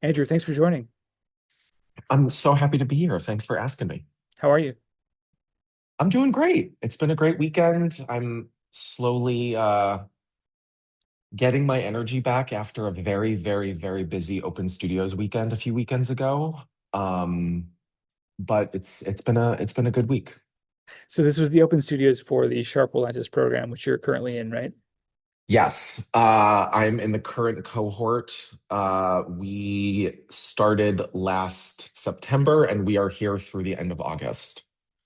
Andrew, thanks for joining. I'm so happy to be here. Thanks for asking me. How are you? I'm doing great. It's been a great weekend. I'm slowly getting my energy back after a very, very, very busy Open Studios weekend a few weekends ago. Um, but it's been a good week. So this was the Open Studios for the Sharp Lentis program, which you're currently in, right? Yes, I'm in the current cohort. We started last September and we are here through the end of August.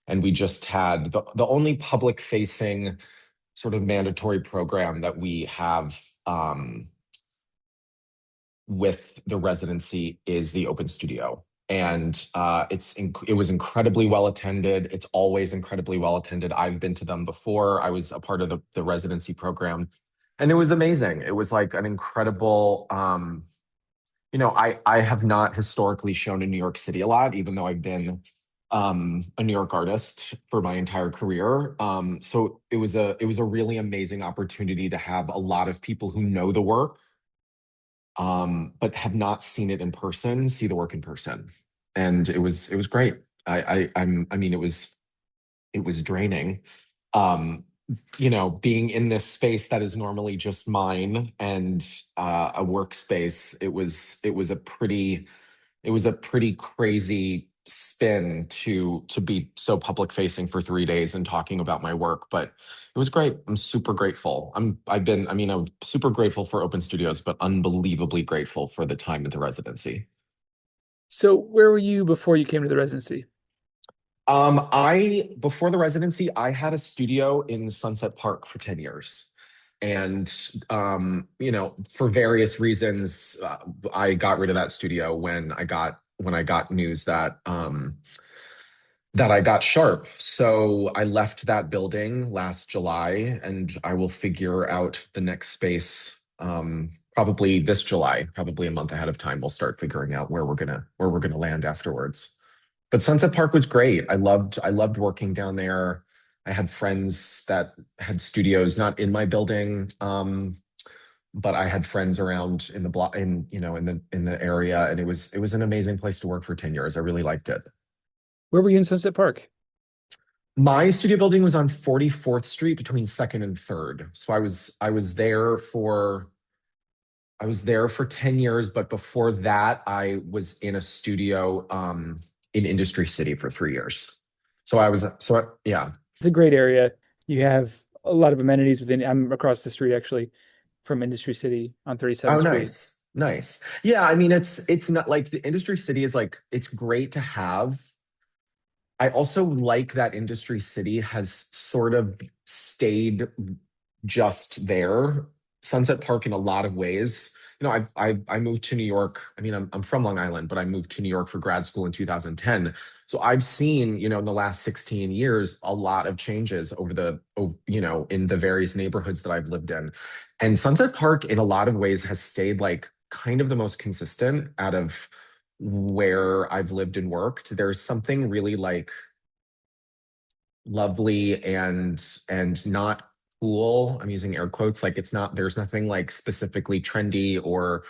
And we just had the only public facing sort of mandatory program that we have with the residency is the Open Studio. And it was incredibly well attended. It's always incredibly well attended. I've been to them before. I was a part of the residency program, and it was amazing. It was like an incredible. I have not historically shown in New York City a lot, even though I've been a New York artist for my entire career. So it was a really amazing opportunity to have a lot of people who know the work, but have not seen it in person, see the work in person, and it was great. I mean, it was draining. Um, being in this space that is normally just mine and a workspace, it was a pretty crazy spin to be so public facing for 3 days and talking about my work, but it was great. I'm super grateful. I'm super grateful for Open Studios, but unbelievably grateful for the time at the residency. So where were you before you came to the residency? I before the residency, I had a studio in Sunset Park for 10 years. And for various reasons, I got rid of that studio when I got news that I got sharp. So I left that building last July, and I will figure out the next space probably this July, probably a month ahead of time. We'll start figuring out where we're gonna land afterwards. But Sunset Park was great. I loved working down there. I had friends that had studios not in my building, but I had friends around in the block in the area, and it was an amazing place to work for 10 years. I really liked it. Where were you in Sunset Park? My studio building was on 44th Street between 2nd and 3rd. So I was there for 10 years, but before that I was in a studio in Industry City for 3 years. Yeah. It's a great area. You have a lot of amenities within. I'm across the street actually from Industry City on Oh, 37th Street. nice. Nice. Yeah, I mean it's not like the Industry City is like it's great to have. I also like that Industry City has sort of stayed just there. Sunset Park in a lot of ways. I moved to New York. I mean, I'm from Long Island, but I moved to New York for grad school in 2010. So I've seen, in the last 16 years, a lot of changes in the various neighborhoods that I've lived in. And Sunset Park, in a lot of ways, has stayed like kind of the most consistent out of where I've lived and worked. There's something really like lovely and not cool. I'm using air quotes. Like there's nothing like specifically trendy or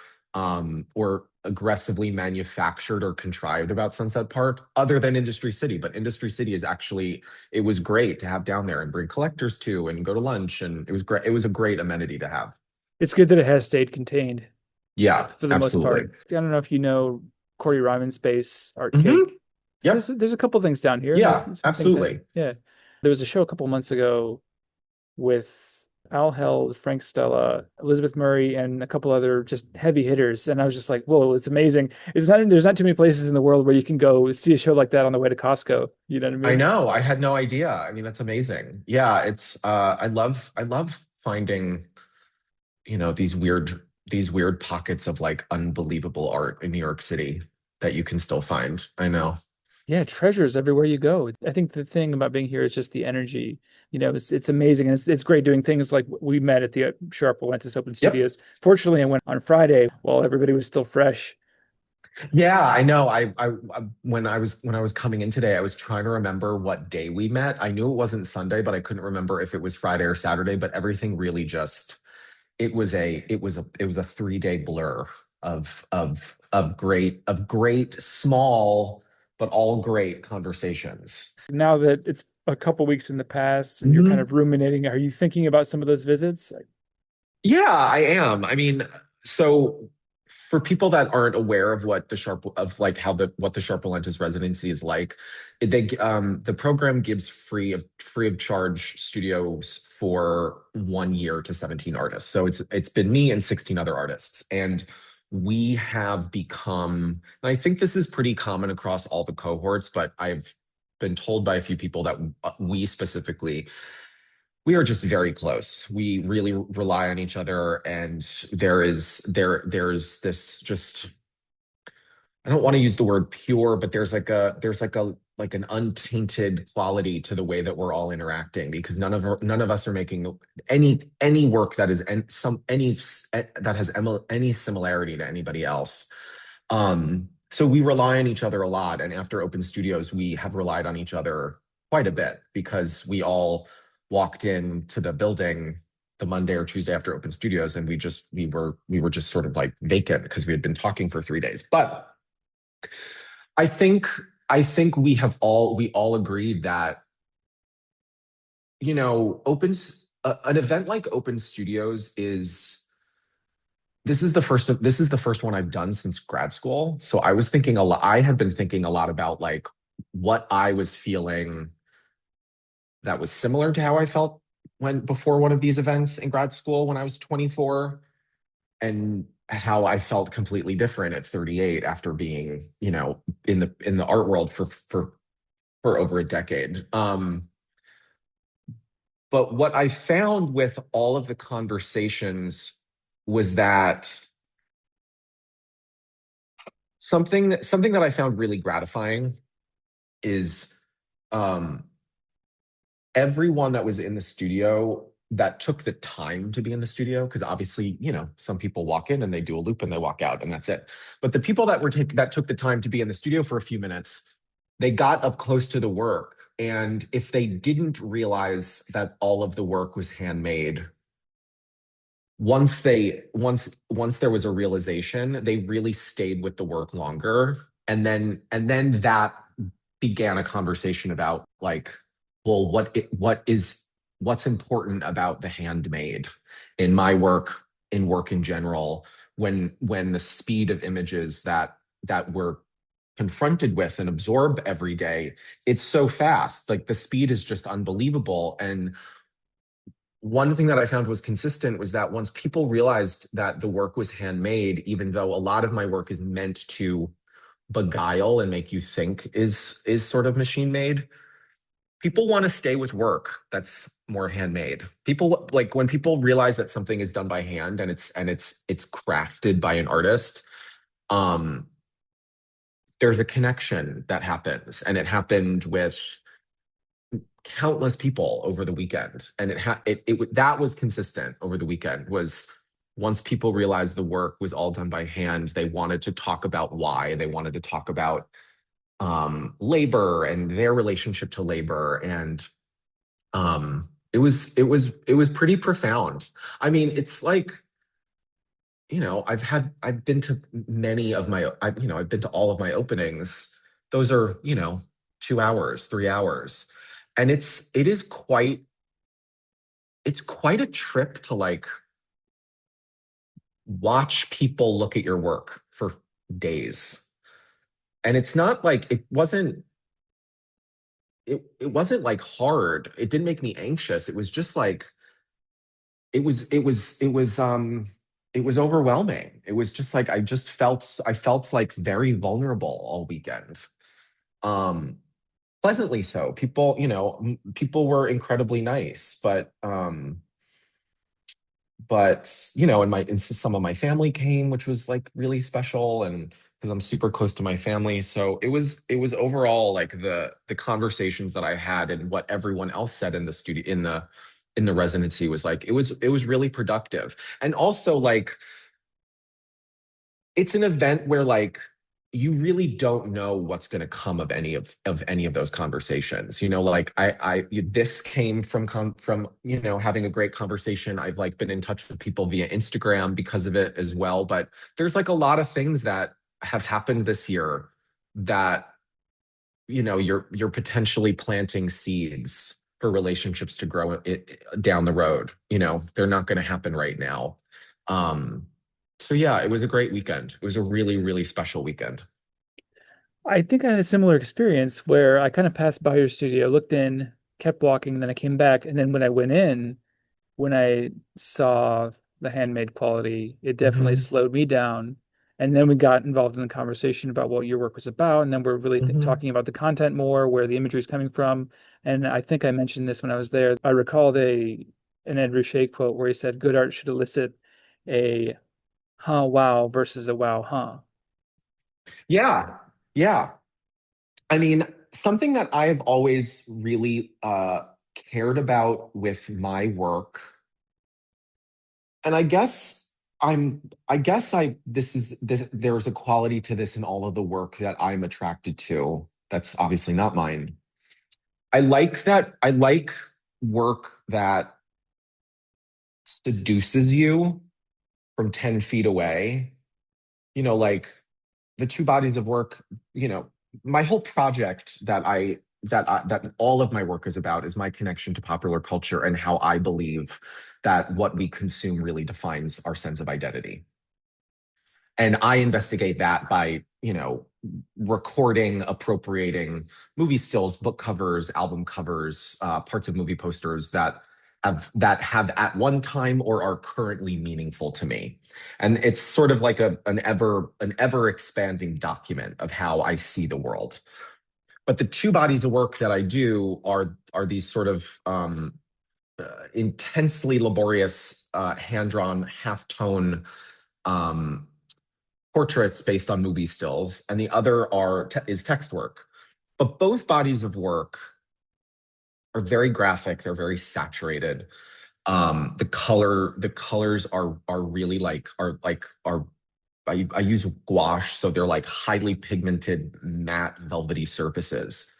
aggressively manufactured or contrived about Sunset Park other than Industry City. But Industry City is actually, it was great to have down there and bring collectors to and go to lunch. And it was great. It was a great amenity to have. It's good that it has stayed contained Yeah, for the most absolutely. part. I don't know if you know Corey Ryman Space, Art Hmm. Cake. Yep. There's a couple things down here. There's Yeah, some things that, absolutely. yeah. There was a show a couple months ago with Al Held, Frank Stella, Elizabeth Murray, and a couple other just heavy hitters. And I was just like, whoa, it's amazing. There's not too many places in the world where you can go see a show like that on the way to Costco. You know what I I mean? know. I had no idea. I mean, that's amazing. Yeah, I love finding, these weird pockets of like unbelievable art in New York City that you can still find. I know. Yeah, treasures everywhere you go. I think the thing about being here is just the energy. It's amazing, and it's great doing things like we met at the Sharp Atlantis Open Yep. Studios. Fortunately, I went on Friday while everybody was still fresh. Yeah, I know. When I was coming in today, I was trying to remember what day we met. I knew it wasn't Sunday, but I couldn't remember if it was Friday or Saturday, but everything really just it was a 3-day blur. of great small but all great conversations. Now that it's a couple weeks in the past and you're kind Mhm. of ruminating, are you thinking about some of those visits? Yeah, I am. I mean, so for people that aren't aware of what the sharp of like how the what the Sharp Relentless residency is like, the program gives free of charge studios for 1 year to 17 artists. So it's been me and 16 other artists. And we have become, and I think this is pretty common across all the cohorts, but I've been told by a few people that we specifically we are just very close. We really rely on each other, and there's this just I don't want to use the word pure, but there's like an untainted quality to the way that we're all interacting because none of us are making any work that is and some any that has any similarity to anybody else. So we rely on each other a lot, and after Open Studios, we have relied on each other quite a bit because we all walked into the building the Monday or Tuesday after Open Studios, and we were just sort of like vacant because we had been talking for 3 days. But I think we all agreed that an event like Open Studios is this is the first one I've done since grad school. So I had been thinking a lot about like what I was feeling that was similar to how I felt when before one of these events in grad school when I was 24 and how I felt completely different at 38 after being, in the art world for over a decade. But what I found with all of the conversations was that something that I found really gratifying is um, everyone that was in the studio that took the time to be in the studio, because obviously, some people walk in and they do a loop and they walk out and that's it. But the people that took the time to be in the studio for a few minutes, they got up close to the work. And if they didn't realize that all of the work was handmade, once there was a realization, they really stayed with the work longer. And then that began a conversation about like, well, what's important about the handmade in my work, in work in general, when the speed of images that we're confronted with and absorb every day, it's so fast. Like the speed is just unbelievable. And one thing that I found was consistent was that once people realized that the work was handmade, even though a lot of my work is meant to beguile and make you think is sort of machine made, people want to stay with work that's more handmade. People like when people realize that something is done by hand and it's crafted by an artist, um, there's a connection that happens, and it happened with countless people over the weekend, and that was consistent over the weekend. Was once people realized the work was all done by hand, they wanted to talk about why. They wanted to talk about labor and their relationship to labor, and it was pretty profound. I mean, it's like I've been to I've been to all of my openings. Those are 2 hours, 3 hours, and it's quite a trip to like watch people look at your work for days. And it's not like it wasn't like hard. It didn't make me anxious. It was just like it was overwhelming. It was just like I felt like very vulnerable all weekend. Um Pleasantly so. People were incredibly nice, and some of my family came, which was like really special, and because I'm super close to my family. So it was overall like the conversations that I had and what everyone else said in the studio in the residency was like it was really productive. And also like it's an event where like you really don't know what's going to come of any of those conversations. Like this came from having a great conversation. I've like been in touch with people via Instagram because of it as well. But there's like a lot of things that have happened this year that you're potentially planting seeds for relationships to grow down the road. They're not going to happen right now. Um, so yeah, it was a great weekend. It was a really, really special weekend. I think I had a similar experience where I kind of passed by your studio, looked in, kept walking, and then I came back. And then when I went in, when I saw the handmade quality, it definitely Hmm. slowed me down. And then we got involved in the conversation about what your work was about. And then we're really th Hmm. talking about the content more, where the imagery is coming from. And I think I mentioned this when I was there. I recalled an Ed Ruscha quote where he said, "Good art should elicit a huh, wow versus a wow, huh." Yeah, yeah. I mean, something that I've always really cared about with my work, and I guess there's a quality to this in all of the work that I'm attracted to. That's obviously not mine. I like work that seduces you from 10 feet away. Like the two bodies of work, you know, my whole project that all of my work is about is my connection to popular culture and how I believe that what we consume really defines our sense of identity. And I investigate that by, recording, appropriating movie stills, book covers, album covers, parts of movie posters that have at one time or are currently meaningful to me. And it's sort of like an ever expanding document of how I see the world. But the two bodies of work that I do are these sort of intensely laborious, hand drawn, half tone um, portraits based on movie stills, and the other is text work. But both bodies of work are very graphic. They're very saturated. The colors are really like are like are I use gouache, so they're like highly pigmented, matte, velvety surfaces.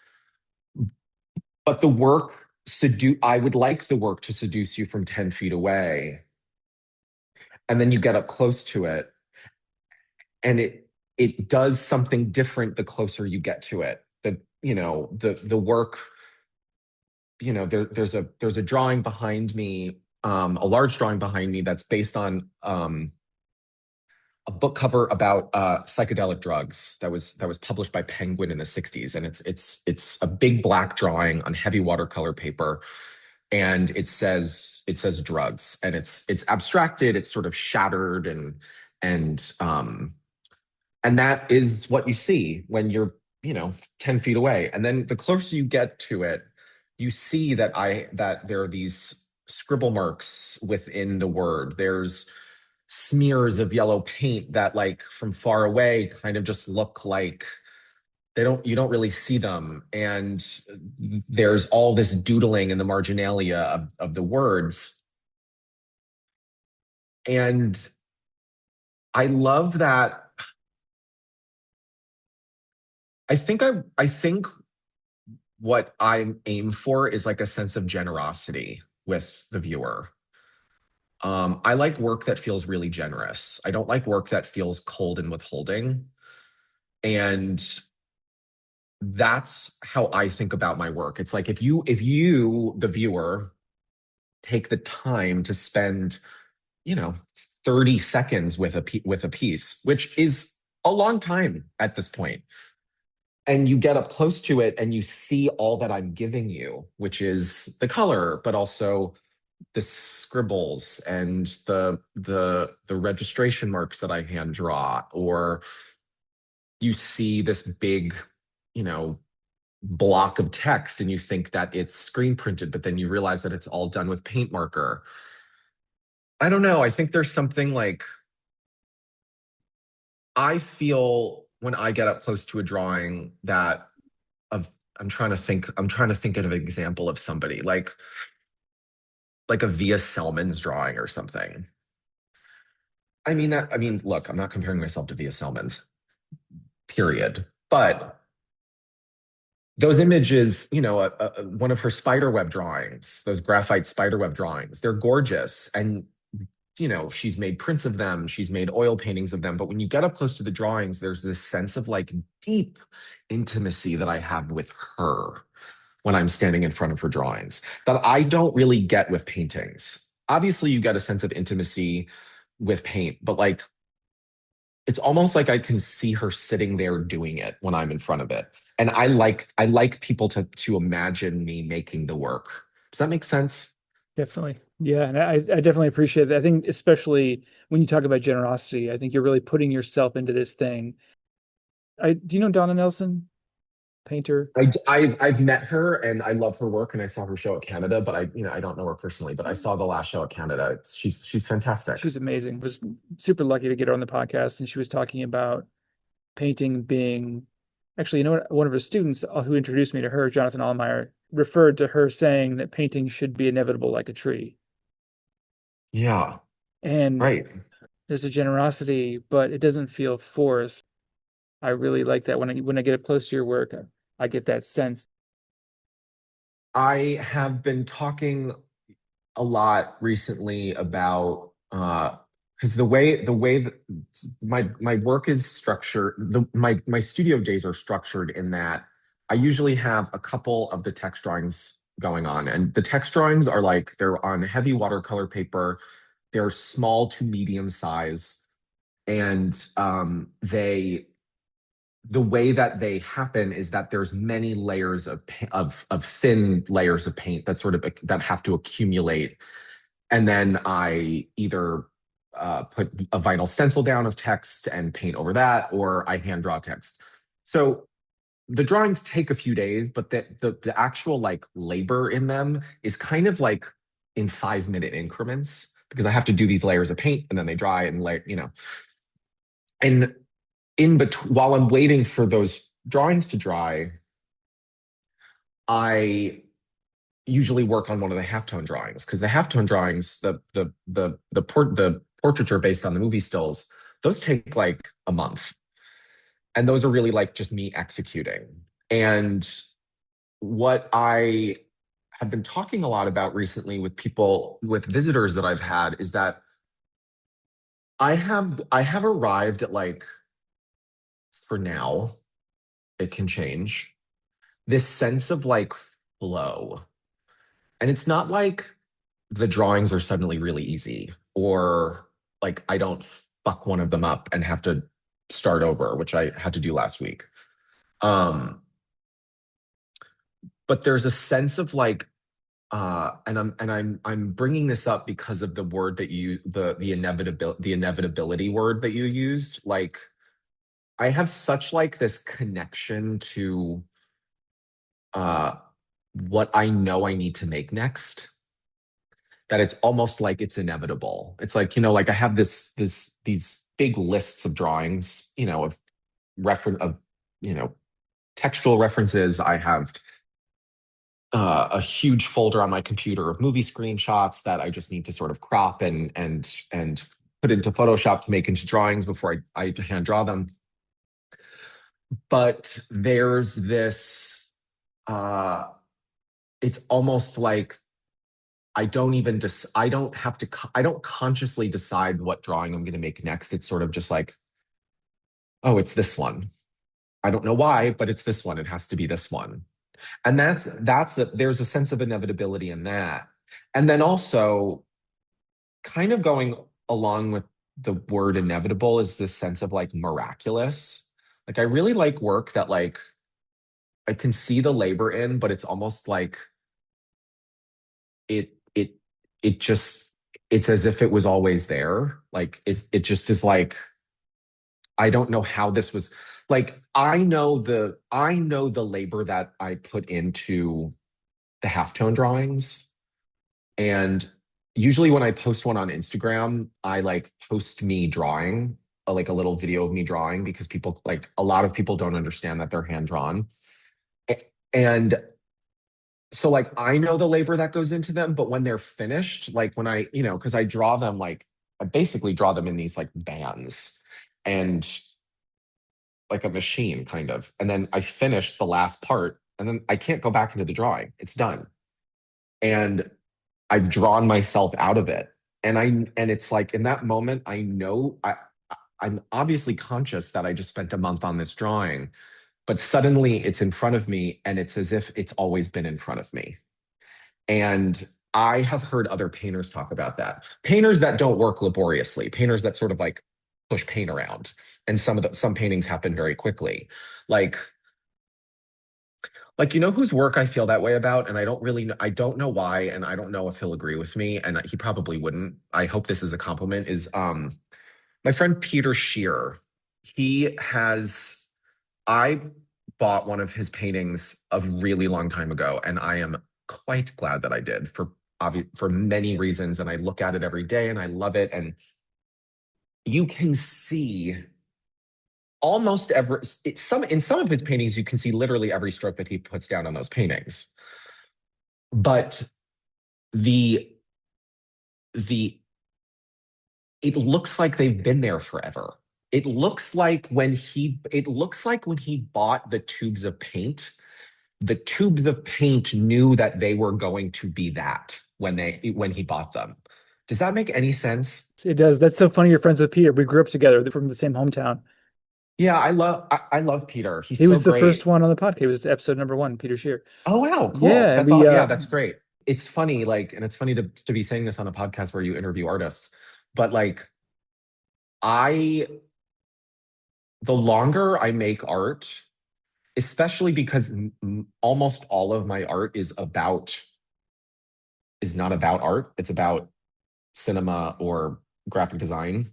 But I would like the work to seduce you from 10 feet away. And then you get up close to it, and it does something different the closer you get to it. The work, there's a drawing behind me, a large drawing behind me that's based on a book cover about psychedelic drugs that was published by Penguin in the 60s, and it's a big black drawing on heavy watercolor paper, and it says drugs, and it's abstracted, it's sort of shattered, and that is what you see when you're 10 feet away. And then the closer you get to it, you see that there are these scribble marks within the word. There's smears of yellow paint that, like, from far away kind of just look like you don't really see them. And there's all this doodling in the marginalia of the words. And I love that. I think what I aim for is like a sense of generosity with the viewer. I like work that feels really generous. I don't like work that feels cold and withholding. And that's how I think about my work. It's like if you, the viewer, take the time to spend, you know, 30 seconds with a piece, which is a long time at this point, and you get up close to it and you see all that I'm giving you, which is the color, but also the scribbles and the registration marks that I hand draw, or you see this big, you know, block of text and you think that it's screen printed, but then you realize that it's all done with paint marker. I don't know. I think there's something like I feel when I get up close to a drawing that of I'm trying to think of an example of somebody like a Via Selman's drawing or something. I mean, look, I'm not comparing myself to Via Selman's. period. But those images, one of her spiderweb drawings, those graphite spiderweb drawings, they're gorgeous. And, she's made prints of them, she's made oil paintings of them. But when you get up close to the drawings, there's this sense of like deep intimacy that I have with her when I'm standing in front of her drawings that I don't really get with paintings. Obviously, you get a sense of intimacy with paint, but like it's almost like I can see her sitting there doing it when I'm in front of it. And I like people to imagine me making the work. Does that make sense? Definitely. Yeah, and I definitely appreciate that. I think especially when you talk about generosity, I think you're really putting yourself into this thing. Do you know Donna Nelson, painter? I've met her and I love her work and I saw her show at Canada, but I don't know her personally, but I saw the last show at Canada. She's fantastic. She's amazing. Was super lucky to get her on the podcast, and she was talking about painting being actually, you know what? One of her students who introduced me to her, Jonathan Allmeyer, referred to her saying that painting should be inevitable like a tree. Yeah, And right. there's a generosity, but it doesn't feel forced. I really like that when I get up close to your work, I get that sense. I have been talking a lot recently about because the way that my work is structured, my studio days are structured in that I usually have a couple of the text drawings going on, and the text drawings are like they're on heavy watercolor paper, they're small to medium size, and the way that they happen is that there's many layers of thin layers of paint that sort of that have to accumulate, and then I either put a vinyl stencil down of text and paint over that, or I hand draw text. So the drawings take a few days, but the actual like labor in them is kind of like in 5 minute increments because I have to do these layers of paint and then they dry and and in between while I'm waiting for those drawings to dry, I usually work on one of the halftone drawings because the halftone drawings, the portraiture based on the movie stills, those take like a month, and those are really like just me executing. And what I have been talking a lot about recently with people, with visitors that I've had, is that I have arrived at like, for now, it can change, this sense of like flow. And it's not like the drawings are suddenly really easy or like I don't fuck one of them up and have to start over, which I had to do last week. Um, but there's a sense of like and I'm bringing this up because of the word that you the inevitability word that you used. Like I have such like this connection to uh what I know I need to make next that it's almost like it's inevitable. It's like, like I have these big lists of drawings, of reference of, you know, textual references. I have a huge folder on my computer of movie screenshots that I just need to sort of crop and put into Photoshop to make into drawings before I hand draw them. But there's this uh it's almost like I don't have to I don't consciously decide what drawing I'm going to make next. It's sort of just like, oh, it's this one. I don't know why, but it's this one. It has to be this one. And there's a sense of inevitability in that. And then also kind of going along with the word inevitable is this sense of like miraculous. Like I really like work that like I can see the labor in, but it's almost like it it it just it's as if it was always there. Like it just is like I don't know how this was, like I know the labor that I put into the halftone drawings. And usually when I post one on Instagram, I like post me drawing, like a little video of me drawing because people like a lot of people don't understand that they're hand drawn. And so like I know the labor that goes into them, but when they're finished, like when because I draw them like I basically draw them in these like bands. And like a machine kind of. And then I finish the last part and then I can't go back into the drawing. It's done. And I've drawn myself out of it. And it's like in that moment, I know I'm obviously conscious that I just spent a month on this drawing, but suddenly it's in front of me and it's as if it's always been in front of me. And I have heard other painters talk about that. Painters that don't work laboriously, painters that sort of like push paint around. And some paintings happen very quickly. Like you know whose work I feel that way about, and I don't know why, and I don't know if he'll agree with me, and he probably wouldn't. I hope this is a compliment, is my friend Peter Shear. He has I bought one of his paintings a really long time ago, and I am quite glad that I did for many reasons. And I look at it every day and I love it. And you can see almost every in some of his paintings, you can see literally every stroke that he puts down on those paintings. But the the it looks like they've been there forever. It looks like when he bought the tubes of paint knew that they were going to be that when he bought them. Does that make any sense? It does. That's so funny. You're friends with Peter. We grew up together. They're from the same hometown. Yeah, I love Peter. He's He so was the first great. one on the podcast. It was episode number one, Peter Shear. Oh wow, cool. Yeah, and That's we all. Yeah, that's great. It's funny, like, and it's funny to be saying this on a podcast where you interview artists, but like, I the longer I make art, especially because almost all of my art is not about art. It's about cinema or graphic design.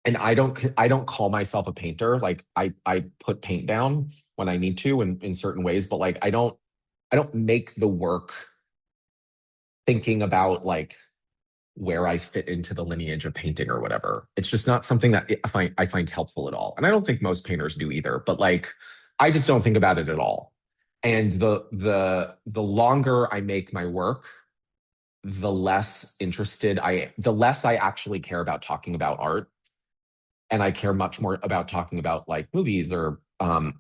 And I don't call myself a painter. Like I put paint down when I need to in certain ways, but like I don't make the work thinking about like where I fit into the lineage of painting or whatever. It's just not something that I find helpful at all. And I don't think most painters do either, but like I just don't think about it at all. And the longer I make my work, the less I actually care about talking about art. And I care much more about talking about like movies or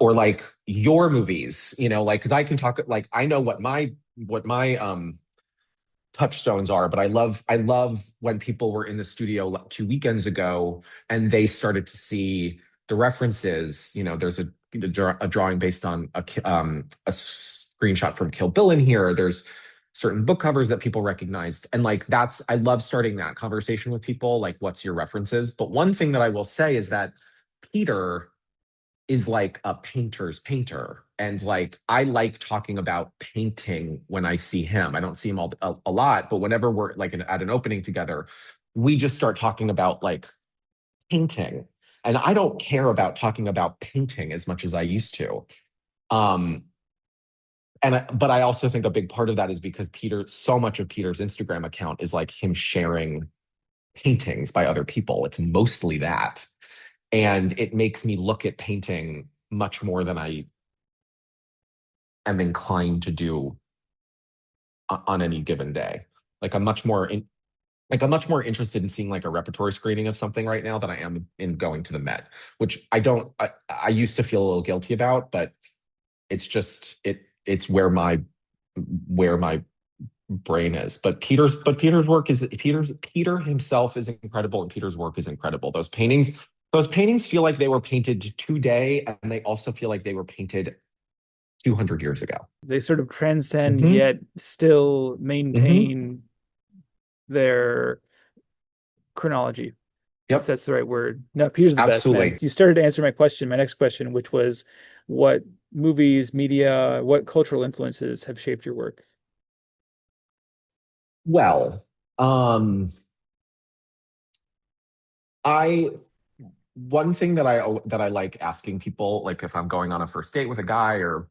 like your movies, you know, like because I can talk like I know what my touchstones are, but I love when people were in the studio 2 weekends ago and they started to see the references. You know, there's a drawing based on a screenshot from Kill Bill in here. There's certain book covers that people recognized. And like I love starting that conversation with people, like, what's your references? But one thing that I will say is that Peter is like a painter's painter. And like, I like talking about painting when I see him. I don't see him a lot, but whenever we're like at an opening together, we just start talking about like painting. And I don't care about talking about painting as much as I used to. Um, but I also think a big part of that is because so much of Peter's Instagram account is like him sharing paintings by other people. It's mostly that. And it makes me look at painting much more than I am inclined to do on any given day. Like I'm much more interested in seeing like a repertory screening of something right now than I am in going to the Met, which I used to feel a little guilty about, but it's where my brain is. But Peter himself is incredible and Peter's work is incredible. Those paintings feel like they were painted today and they also feel like they were painted 200 years ago. they sort of transcend Hmm. yet still Hmm. maintain their chronology, if Yep, that's the right word. No, Peter's the best, man. absolutely. You started to answer my next question, which was what movies, media, what cultural influences have shaped your work? Well, um, I one thing that I like asking people, like if I'm going on a first date with a guy or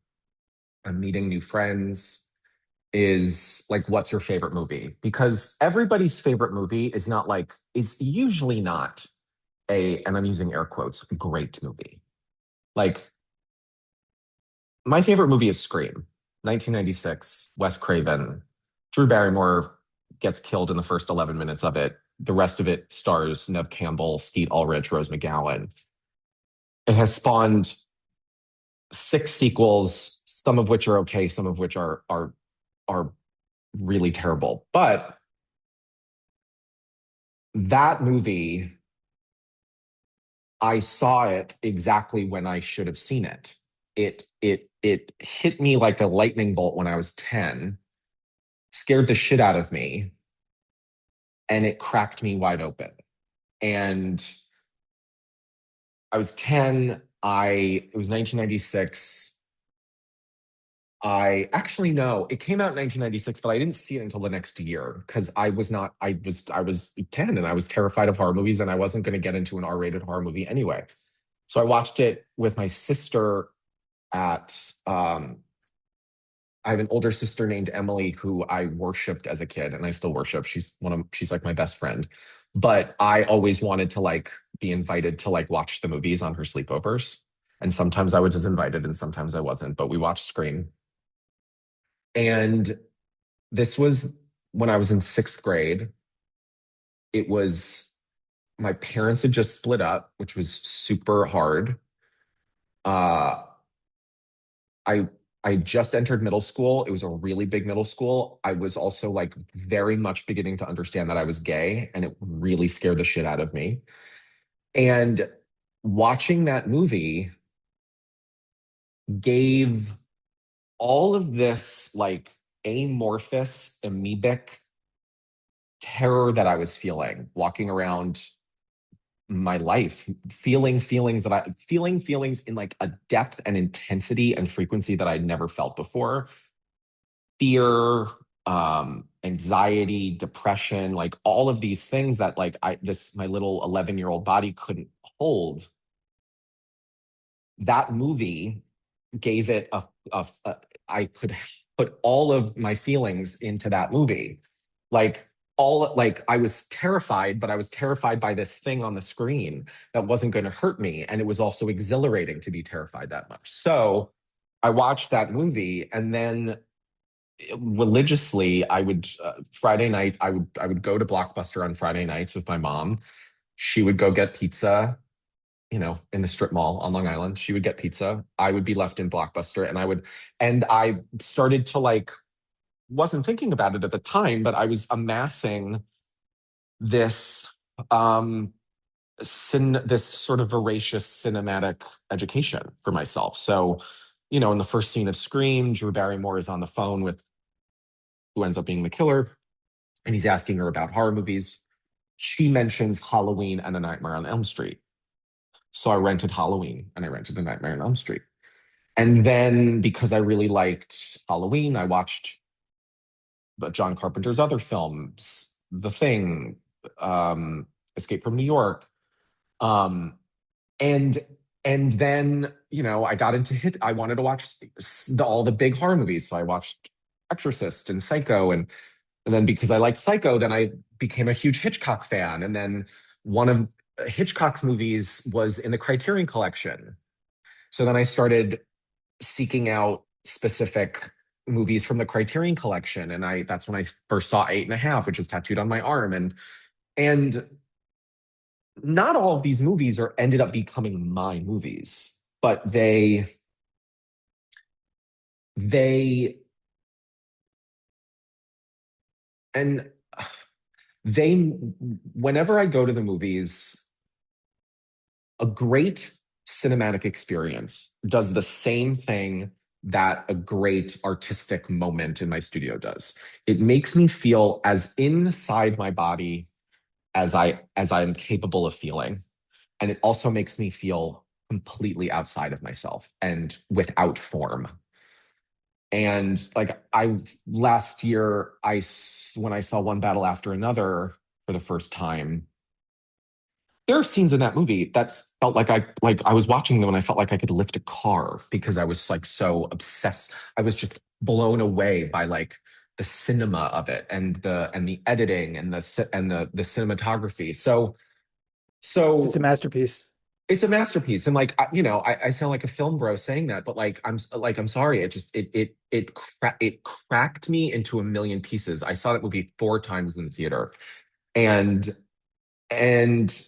I'm meeting new friends, is like, what's your favorite movie? Because everybody's favorite movie is usually not and I'm using air quotes, great movie. Like my favorite movie is Scream, 1996, Wes Craven. Drew Barrymore gets killed in the first 11 minutes of it. The rest of it stars Nev Campbell, Skeet Ulrich, Rose McGowan. It has spawned six sequels, some of which are okay, some of which are really terrible. But that movie, I saw it exactly when I should have seen it. It hit me like a lightning bolt when I was 10, scared the shit out of me, and it cracked me wide open. And I was 10, it was 1996. I actually know it came out in 1996, but I didn't see it until the next year because I was 10 and I was terrified of horror movies and I wasn't going to get into an R-rated horror movie anyway. So I watched it with my sister at I have an older sister named Emily who I worshiped as a kid and I still worship. She's like my best friend. But I always wanted to like be invited to like watch the movies on her sleepovers. And sometimes I was just invited and sometimes I wasn't, but we watched Scream. And this was when I was in sixth grade. It was my parents had just split up, which was super hard. Uh, I I just entered middle school. It was a really big middle school. I was also like very much beginning to understand that I was gay, and it really scared the shit out of me. And watching that movie gave all of this like amorphous, amoebic terror that I was feeling walking around my life, feeling feelings in like a depth and intensity and frequency that I'd never felt before. Fear, anxiety, depression, like all of these things that like my little 11-year-old body couldn't hold. That movie gave it I could put all of my feelings into that movie. Like like I was terrified, but I was terrified by this thing on the screen that wasn't going to hurt me. And it was also exhilarating to be terrified that much. So I watched that movie and then religiously I would Friday night I would go to Blockbuster on Friday nights with my mom. She would go get pizza, in the strip mall on Long Island. She would get pizza. I would be left in Blockbuster and I started to like, wasn't thinking about it at the time, but I was amassing this, this sort of voracious cinematic education for myself. So, in the first scene of Scream, Drew Barrymore is on the phone with who ends up being the killer, and he's asking her about horror movies. She mentions Halloween and A Nightmare on Elm Street. So I rented Halloween and I rented A Nightmare on Elm Street. And then because I really liked Halloween, I watched John Carpenter's other films, The Thing, Escape from New York, um, and and then I got into hit. I wanted to watch all the big horror movies, so I watched Exorcist and Psycho, and then because I liked Psycho, then I became a huge Hitchcock fan, and then one of Hitchcock's movies was in the Criterion Collection. So then I started seeking out specific movies from the Criterion Collection, and I that's when I first saw Eight and a Half, which was tattooed on my arm, and not all of these movies are ended up becoming my movies, but they and they whenever I go to the movies, a great cinematic experience does the same thing that a great artistic moment in my studio does. It makes me feel as inside my body as I'm capable of feeling. And it also makes me feel completely outside of myself and without form. And like I last year, when I saw One Battle After Another for the first time, there are scenes in that movie that felt like I was watching them and I felt like I could lift a car because I was like so obsessed. I was just blown away by like the cinema of it and the editing and the cinematography. It's a So masterpiece. it's a masterpiece. And like I sound like a film bro saying that, but I'm sorry. It cracked me into a million pieces. I saw that movie four times in the theater, and and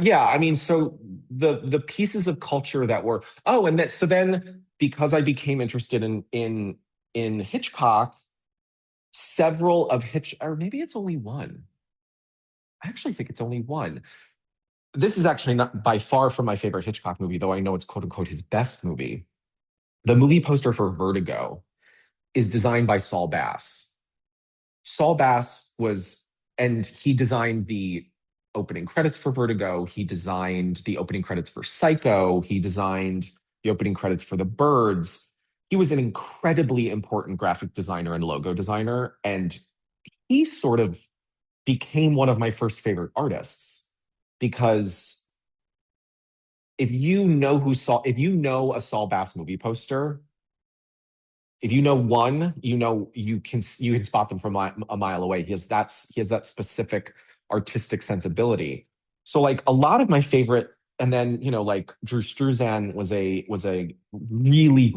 yeah, I mean, so the pieces of culture that were, oh, and that, so then because I became interested in Hitchcock, several of Hitch, or maybe it's only one. I actually think it's only one. This is actually not by far from my favorite Hitchcock movie, though I know it's quote unquote his best movie. The movie poster for Vertigo is designed by Saul Bass. Saul Bass was, and he designed the opening credits for Vertigo. He designed the opening credits for Psycho. He designed the opening credits for The Birds. He was an incredibly important graphic designer and logo designer. And he sort of became one of my first favorite artists because if you know a Saul Bass movie poster, if you know one, you can spot them from a mile away. He has that specific artistic sensibility. So like a lot of my favorite, and then like Drew Struzan was a really,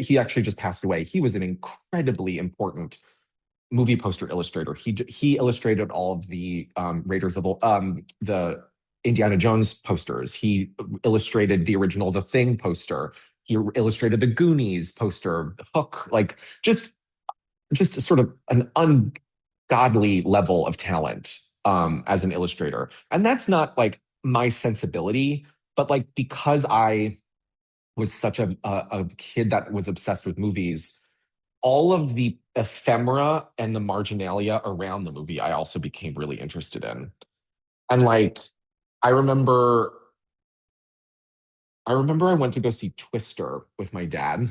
he actually just passed away. He was an incredibly important movie poster illustrator. He illustrated all of the Raiders of the Indiana Jones posters. He illustrated the original The Thing poster. He illustrated the Goonies poster, Hook, like just sort of an ungodly level of talent as an illustrator. And that's not like my sensibility, but like because I was such a kid that was obsessed with movies, all of the ephemera and the marginalia around the movie, I also became really interested in. And like, I remember, I remember I went to go see Twister with my dad,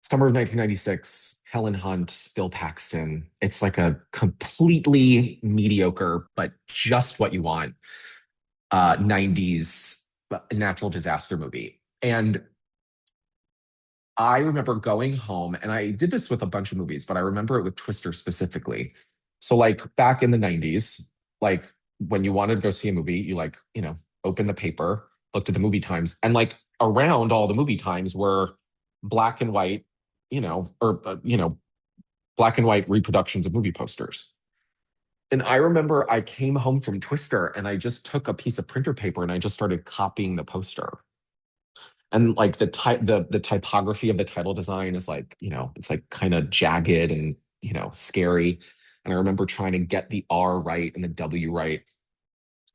summer of 1996. Helen Hunt, Bill Paxton. It's like a completely mediocre, but just what you want, 90s natural disaster movie. And I remember going home, and I did this with a bunch of movies, but I remember it with Twister specifically. So, like back in the 90s, like when you wanted to go see a movie, you like, open the paper, looked at the movie times, and like around all the movie times were black and white, black and white reproductions of movie posters. And I remember I came home from Twister and I just took a piece of printer paper and I just started copying the poster, and like the typography of the title design is like it's like kind of jagged and scary. And I remember trying to get the R right and the W right,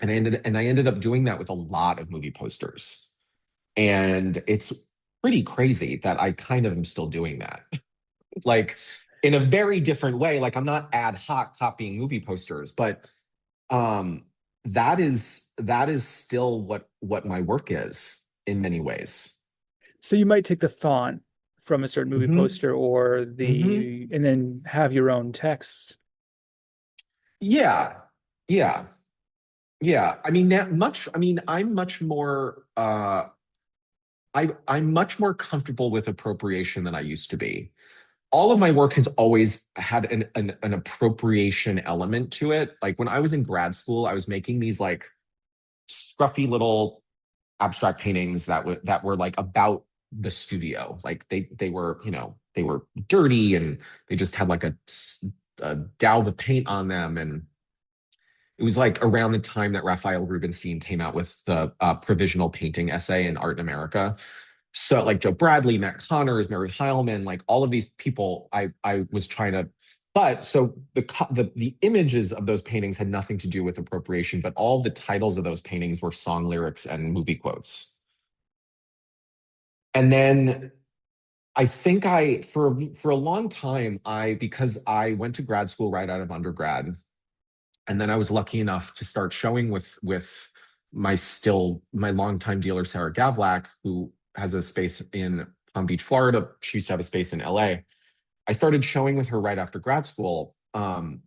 and I ended up doing that with a lot of movie posters. And it's pretty crazy that I kind of am still doing that, like in a very different way. Like I'm not ad hoc copying movie posters, but um that is still what my work is in many ways. So you might take the font from a certain movie Hmm. poster or Hmm. and then have your own text. Yeah. Yeah. Yeah. I mean, I mean, I'm much more comfortable with appropriation than I used to be. All of my work has always had an appropriation element to it. Like when I was in grad school, I was making these like scruffy little abstract paintings that were like about the studio. Like they were dirty and they just had like a daub of paint on them. And it was like around the time that Raphael Rubenstein came out with the provisional painting essay in Art in America. So like Joe Bradley, Matt Connors, Mary Heilman, like all of these people, I was trying to. But so the images of those paintings had nothing to do with appropriation, but all the titles of those paintings were song lyrics and movie quotes. And then I think for a long time because I went to grad school right out of undergrad, and then I was lucky enough to start showing with my longtime dealer Sarah Gavlak, who has a space in Palm Beach, Florida. She used to have a space in LA. I started showing with her right after grad school. I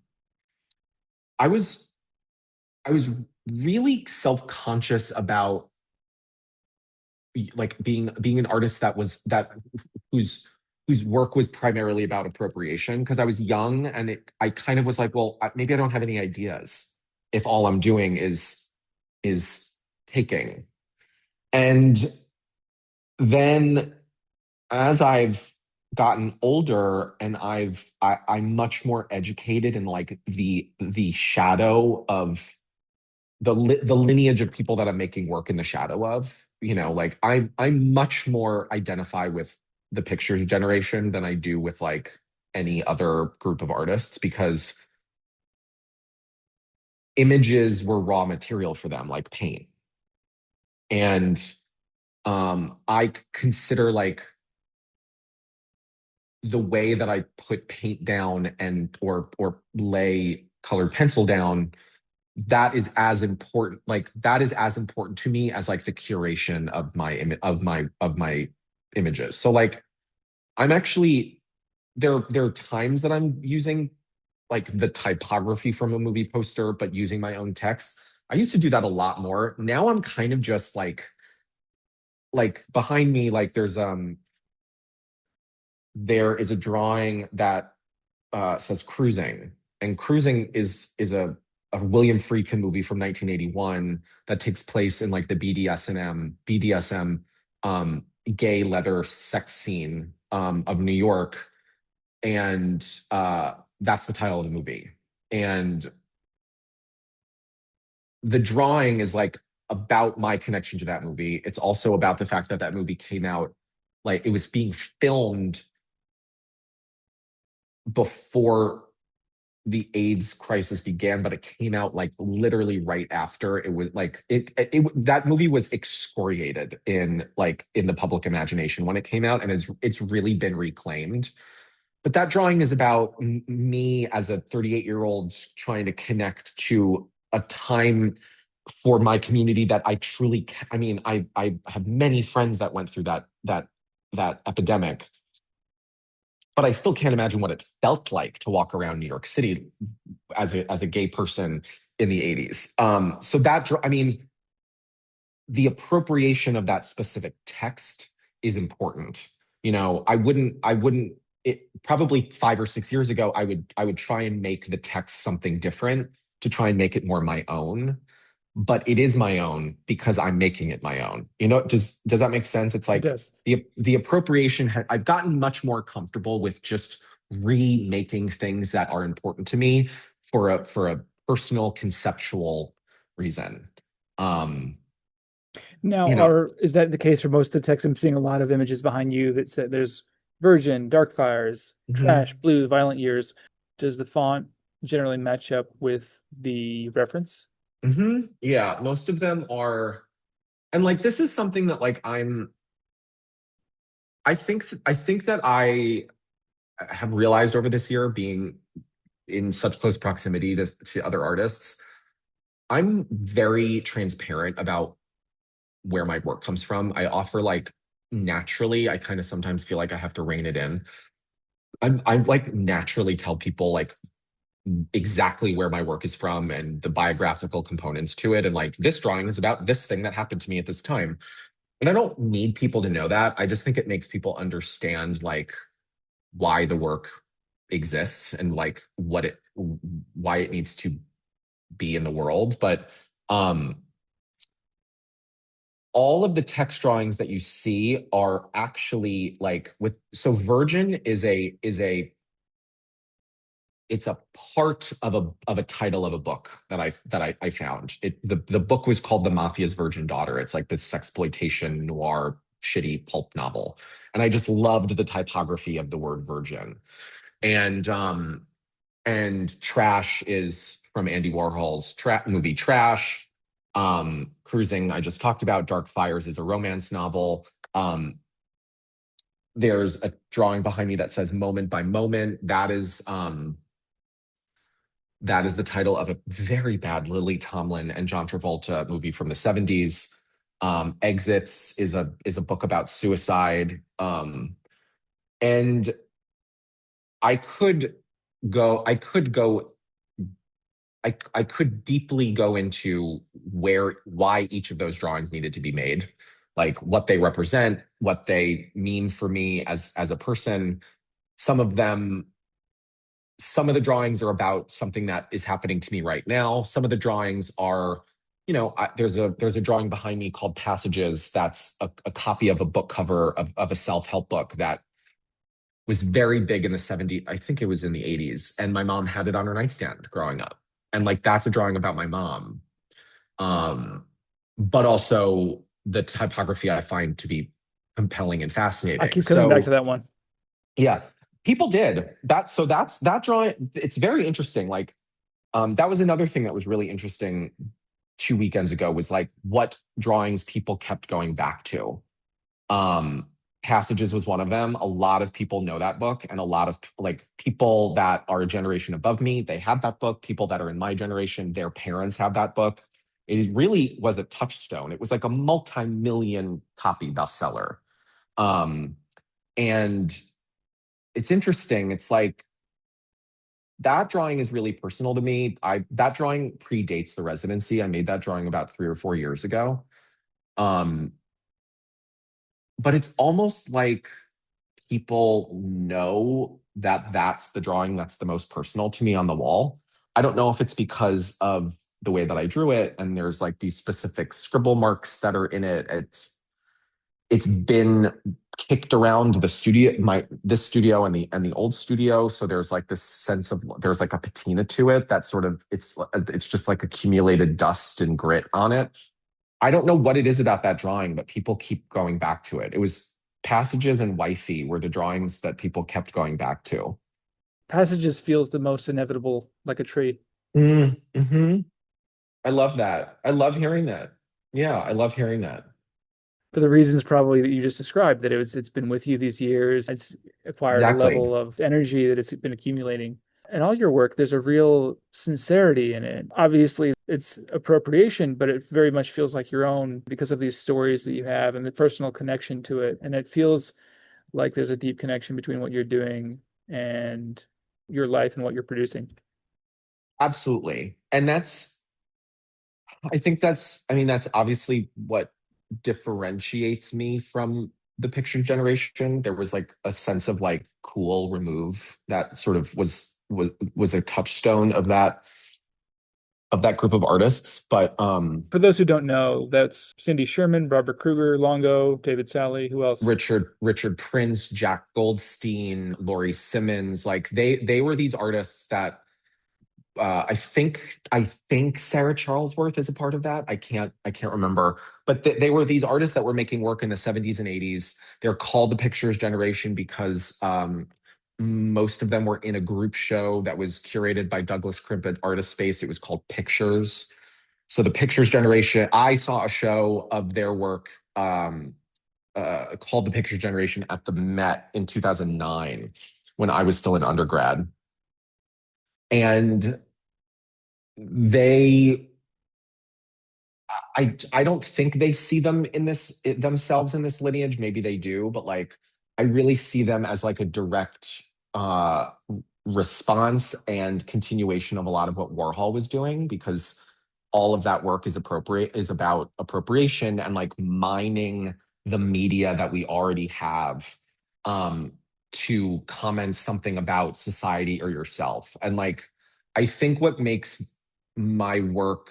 was I was really self conscious about like being an artist whose work was primarily about appropriation, because I was young and I kind of was like, well, maybe I don't have any ideas if all I'm doing is taking. And then as I've gotten older and I'm much more educated in like the shadow of the lineage of people that I'm making work in the shadow of. Like I much more identify with the picture generation than I do with like any other group of artists, because images were raw material for them, like paint. And I consider like the way that I put paint down and or lay colored pencil down, that is as important, like that is as important to me as like the curation of my images. So like I'm actually, there are times that I'm using like the typography from a movie poster, but using my own text. I used to do that a lot more. Now I'm kind of just like behind me, like there is a drawing that says cruising, and cruising is a William Friedkin movie from 1981 that takes place in like the BDSM gay leather sex scene of New York, and that's the title of the movie. And the drawing is like about my connection to that movie. It's also about the fact that that movie came out, like it was being filmed before the AIDS crisis began, but it came out like literally right after. It was like that movie was excoriated in the public imagination when it came out, and it's really been reclaimed. But that drawing is about me as a 38-year-old trying to connect to a time for my community that I truly, I mean, I have many friends that went through that epidemic, but I still can't imagine what it felt like to walk around New York City as a gay person in the 80s. So I mean, the appropriation of that specific text is important. I wouldn't probably 5 or 6 years ago, I would try and make the text something different to try and make it more my own. But it is my own because I'm making it my own. Does that make sense? It's It like does. the appropriation. I've gotten much more comfortable with just remaking things that are important to me for a personal conceptual reason. Um, Now, you know, is that the case for most of the text? I'm seeing a lot of images behind you that say there's Virgin, Dark Fires, Trash, mhm, Blue, Violent Years. Does the font generally match up with the reference? yeah, most of them are, and like this is something that like I think that I have realized over this year, being in such close proximity to other artists. I'm very transparent about where my work comes from. I offer like naturally, I kind of sometimes feel like I have to rein it in. I like naturally tell people like exactly where my work is from and the biographical components to it. And like this drawing is about this thing that happened to me at this time. And I don't need people to know that. I just think it makes people understand like why the work exists and like why it needs to be in the world. But um all of the text drawings that you see are actually like with so Virgin it's a part of a title of a book that I found. The book was called The Mafia's Virgin Daughter. It's like this sexploitation noir shitty pulp novel. And I just loved the typography of the word virgin. And Trash is from Andy Warhol's movie Trash. Cruising, I just talked about. Dark Fires is a romance novel. There's a drawing behind me that says Moment by Moment. That is the title of a very bad Lily Tomlin and John Travolta movie from the 70s. Exits is a book about suicide. And I could go I could deeply go into why each of those drawings needed to be made, like what they represent, what they mean for me as a person. Some of them, some of the drawings are about something that is happening to me right now. Some of the drawings are, there's a drawing behind me called Passages. That's a copy of a book cover of a self-help book that was very big in the 70s. I think it was in the 80s. And my mom had it on her nightstand growing up. And like that's a drawing about my mom. Um, but also the typography I find to be compelling and I fascinating. keep coming back to So that one. yeah, people did that. So that's that drawing. It's very interesting. Like, that was another thing that was really interesting 2 weekends ago was like what drawings people kept going back to. Um, Passages was one of them. A lot of people know that book, and a lot of like people that are a generation above me, they have that book. People that are in my generation, their parents have that book. Really was a touchstone. It was like a multi-million copy bestseller. Um, and it's interesting. It's like that drawing is really personal to me. I That drawing predates the residency. I made that drawing about 3 or 4 years ago. Um, but it's almost like people know that that's the drawing that's the most personal to me on the wall. I don't know if it's because of the way that I drew it and there's like these specific scribble marks that are in it. It's been kicked around the studio, my this studio and the old studio, so there's like this sense of there's like a patina to it that sort of it's just like accumulated dust and grit on it. I don't know what it is about that drawing, but people keep going back to it. It was Passages and Wifey were the drawings that people kept going back to. Passages feels the most inevitable, like a tree, Mm-hmm. I love that. I love hearing that. Yeah, I love hearing that. for the reasons probably that you just described, that it's been with you these years. It's acquired a Exactly. level of energy that it's been accumulating. And all your work, there's a real sincerity in it. Obviously, it's appropriation, but it very much feels like your own because of these stories that you have and the personal connection to it. And it feels like there's a deep connection between what you're doing and your life and what you're producing. Absolutely. And I think I mean, that's obviously what differentiates me from the picture generation. There was like a sense of like cool remove that sort of was a touchstone of that group of artists. But For those who don't know, that's Cindy Sherman, Barbara Kruger, Longo, David Sally. Who else? Richard Prince, Jack Goldstein, Laurie Simmons, like they were these artists that I think Sarah Charlesworth is a part of that. I can't remember, but they were these artists that were making work in the 70s and 80s. They're called the Pictures Generation because most of them were in a group show that was curated by Douglas Crimp at Artist Space. It was called Pictures. So the Pictures Generation. I saw a show of their work called the Pictures Generation at the Met in 2009 when I was still an undergrad, and they I don't think they see them in themselves in this lineage. Maybe they do, but like I really see them as like a direct response and continuation of a lot of what Warhol was doing because all of that work is about appropriation and like mining the media that we already have um to comment something about society or yourself. And like I think what makes my work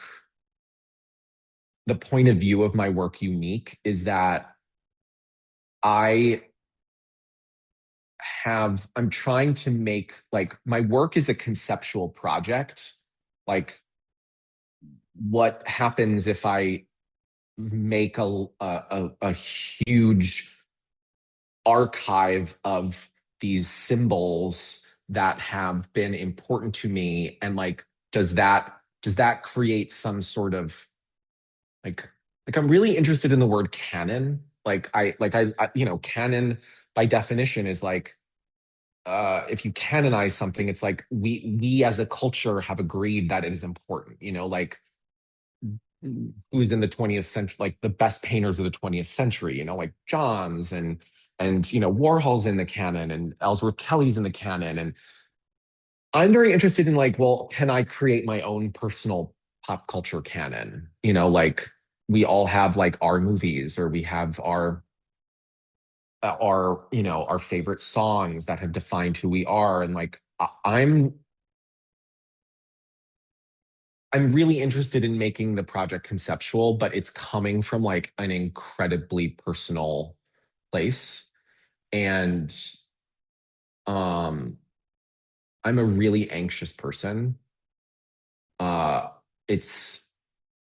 the point of view of my work unique is that I I'm trying to make like my work is a conceptual project. Like, what happens if I make a huge archive of these symbols that have been important to me, and like does that create some sort of like I'm really interested in the word canon. Canon by definition is like if you canonize something, it's like we as a culture have agreed that it is important. Like who's in the 20th century, like the best painters of the 20th century, like Johns and Warhol's in the canon and Ellsworth Kelly's in the canon. And I'm very interested in like, well, can I create my own personal pop culture canon? Like we all have like our movies or we have our favorite songs that have defined who we are. And like I'm really interested in making the project conceptual, but it's coming from like an incredibly personal place. And um I'm a really anxious person. Uh it's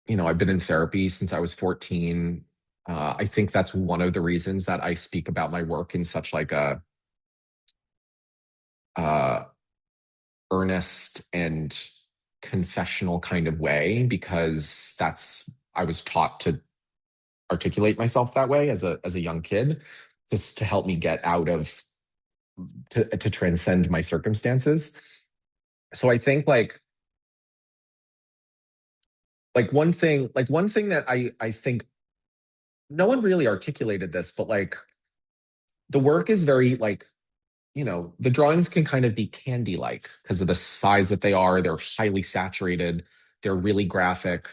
I've been in therapy since I was 14. I think that's one of the reasons that I speak about my work in such like a uh, earnest and confessional kind of way, because that's I was taught to articulate myself that way as a young kid, just to help me get out of to transcend my circumstances. So I think one thing that I think no one really articulated this, but like the work is very like, the drawings can kind of be candy like because of the size that they are. They're highly saturated, they're really graphic.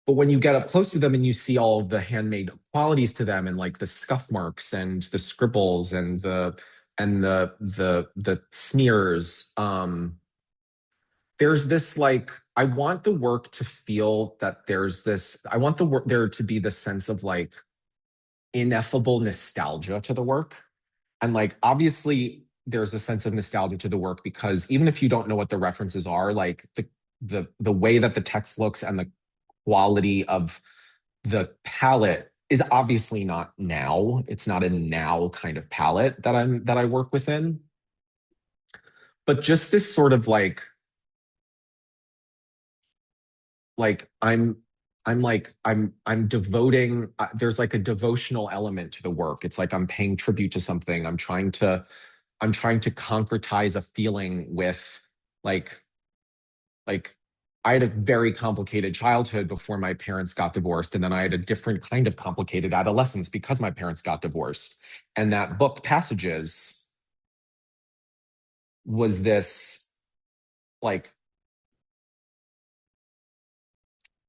But when you get up close to them and you see all of the handmade qualities to them, and like the scuff marks and the scribbles and the smears, there's this like, I want the work to feel that there's this, I want the work there to be the sense of like ineffable nostalgia to the work. And like obviously there's a sense of nostalgia to the work because even if you don't know what the references are, like the way that the text looks and the quality of the palette is obviously not now. It's not a now kind of palette that I work within. But just this sort of like I'm devoting, there's like a devotional element to the work. It's like I'm paying tribute to something. I'm trying to concretize a feeling with like like I had a very complicated childhood before my parents got divorced, and then I had a different kind of complicated adolescence because my parents got divorced. And that book Passages was this like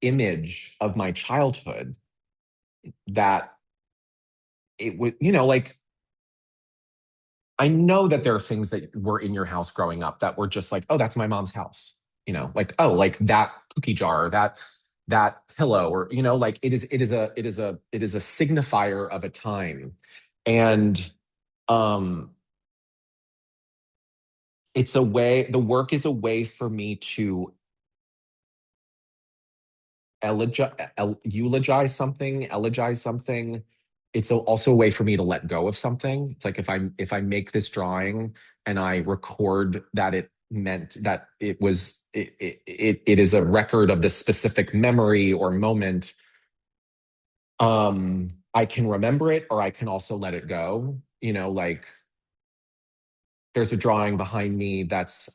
image of my childhood that it was, like I know that there are things that were in your house growing up that were just like, oh, that's my mom's house. Like, oh, like that cookie jar, that pillow, or like it is a signifier of a time. And um it's a way, the work is a way for me to eulogize something, elegize something. It's also a way for me to let go of something. It's like if I make this drawing and I record that it meant that it is a record of this specific memory or moment. I can remember it, or I can also let it go. Like there's a drawing behind me that's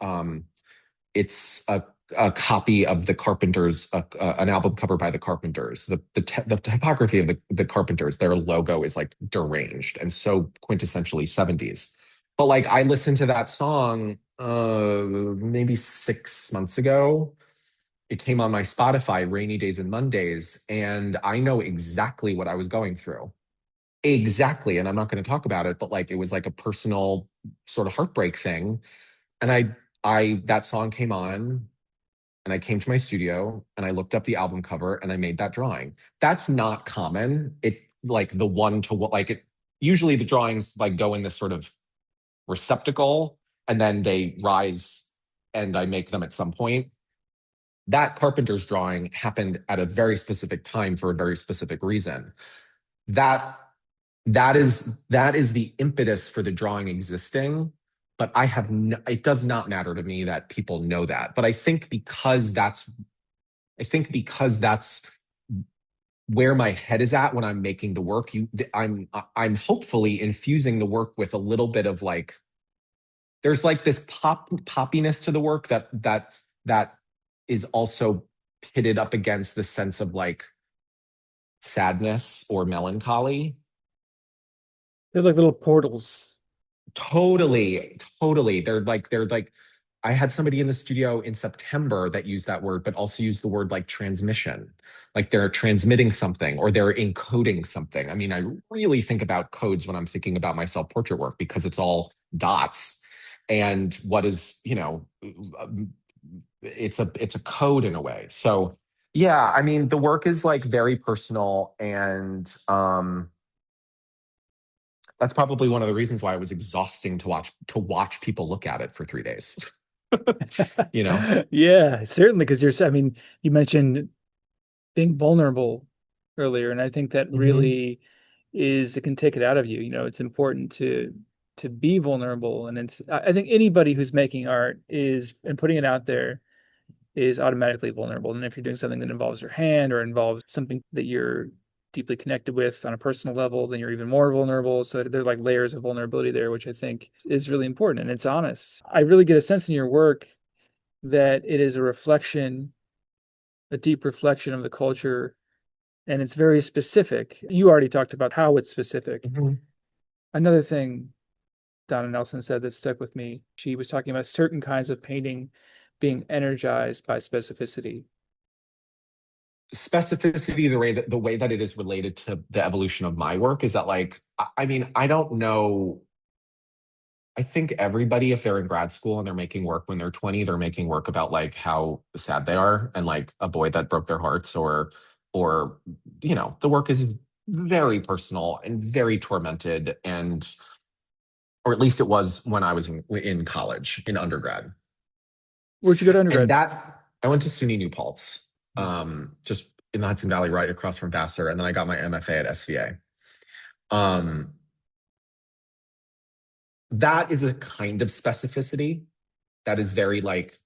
it's a copy of the Carpenters, an album cover by the Carpenters. The typography of the Carpenters, their logo is like deranged and so quintessentially 70s. But like I listened to that song maybe 6 months ago. It came on my Spotify, Rainy Days and Mondays, and I know exactly what I was going through. Exactly. And I'm not going to talk about it, but like it was like a personal sort of heartbreak thing. And that song came on, and I came to my studio and I looked up the album cover and I made that drawing. That's not common. It like the one to what like it usually the drawings like go in this sort of receptacle and then they rise and I make them at some point. That carpenter's drawing happened at a very specific time for a very specific reason. That that is the impetus for the drawing existing, but it does not matter to me that people know that. But I think because that's where my head is at when I'm making the work. I'm hopefully infusing the work with a little bit of like there's like this poppiness to the work that is also pitted up against the sense of like sadness or melancholy. They're like little portals. Totally, totally. They're like I had somebody in the studio in September that used that word, but also used the word like transmission. Like they're transmitting something or they're encoding something. I mean, I really think about codes when I'm thinking about my self-portrait work because it's all dots. And what is, it's a code in a way. So yeah, I mean, the work is like very personal, and that's probably one of the reasons why it was exhausting to watch people look at it for 3 days. You know? Yeah, certainly. Because I mean, you mentioned being vulnerable earlier, and I think that Hmm. really it can take it out of you. It's important to be vulnerable, and I think anybody who's making art is and putting it out there is automatically vulnerable. And if you're doing something that involves your hand or involves something that you're deeply connected with on a personal level, then you're even more vulnerable. So there are like layers of vulnerability there, which I think is really important and it's honest. I really get a sense in your work that it is a reflection, a deep reflection of the culture, and it's very specific. You already talked about how it's specific. Hmm. Another thing Donna Nelson said that stuck with me, she was talking about certain kinds of painting being energized by specificity. Specificity, the way that it is related to the evolution of my work is that like I mean, I don't know. I think everybody, if they're in grad school and they're making work when they're 20, they're making work about like how sad they are and like a boy that broke their hearts or the work is very personal and very tormented and or at least it was when I was in college, in undergrad. Where'd you go to And undergrad? that I went to SUNY New Paltz, just in the Hudson Valley, right across from Vassar, and then I got my MFA at SVA. Um, that is a kind of specificity that is very like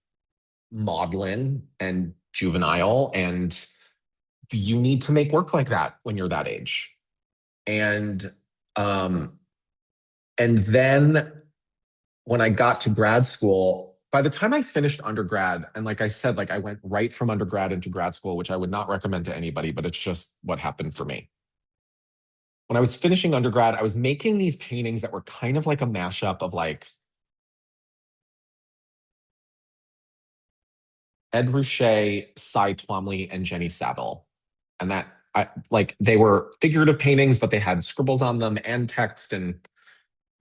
maudlin and juvenile, and you need to make work like that when you're that age. And um, and then when I got to grad school, by the time I finished undergrad, and like I said, like I went right from undergrad into grad school, which I would not recommend to anybody, but it's just what happened for me. When I was finishing undergrad, I was making these paintings that were kind of like a mashup of like Ed Ruscha, Cy Twombly, and Jenny Saville. And that like they were figurative paintings, but they had scribbles on them and text, and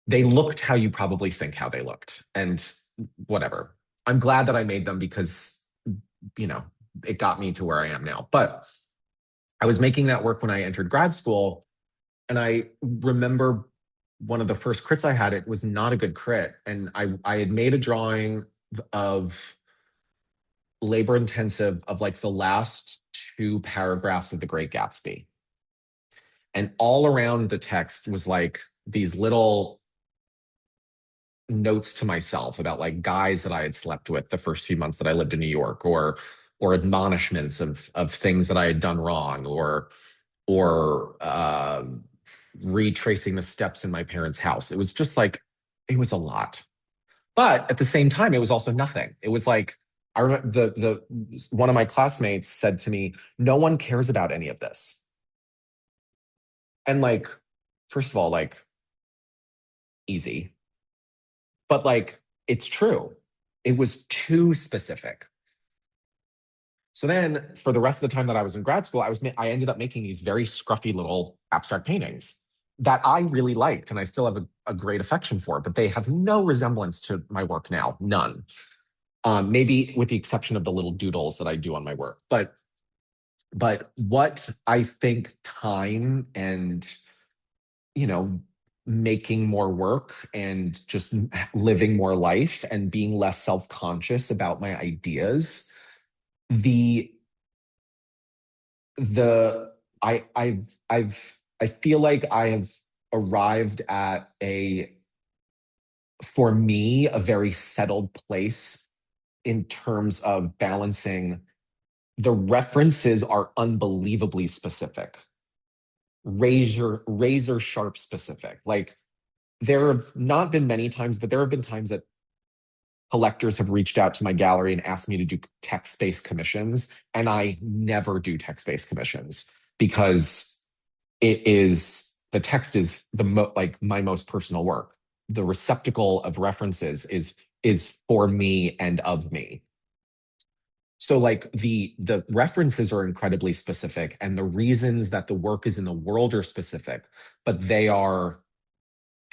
they looked how you probably think how they looked. And whatever. I'm glad that I made them because you know, it got me to where I am now. But I was making that work when I entered grad school. And I remember one of the first crits I had, it was not a good crit. And I had made a drawing of labor intensive of like the last two paragraphs of The Great Gatsby. And all around the text was like these little notes to myself about like guys that I had slept with the first few months that I lived in New York, or admonishments of things that I had done wrong, or retracing the steps in my parents' house. It was just like it was a lot. But at the same time, it was also nothing. It was like I remember the one of my classmates said to me, "No one cares about any of this." And like, first of all, like easy, but like it's true. It was too specific. So then, for the rest of the time that I was in grad school, I ended up making these very scruffy little abstract paintings that I really liked, and I still have a great affection for. But they have no resemblance to my work now, none. Maybe with the exception of the little doodles that I do on my work. But what I think time and you know making more work and just living more life and being less self-conscious about my ideas, the the I feel like I have arrived at for me, a very settled place in terms of balancing. The references are unbelievably specific, razor sharp specific. Like there have not been many times, but there have been times that collectors have reached out to my gallery and asked me to do text-based commissions, and I never do text-based commissions because the text is like my most personal work. The receptacle of references is for me and of me. So like the references are incredibly specific, and the reasons that the work is in the world are specific, but they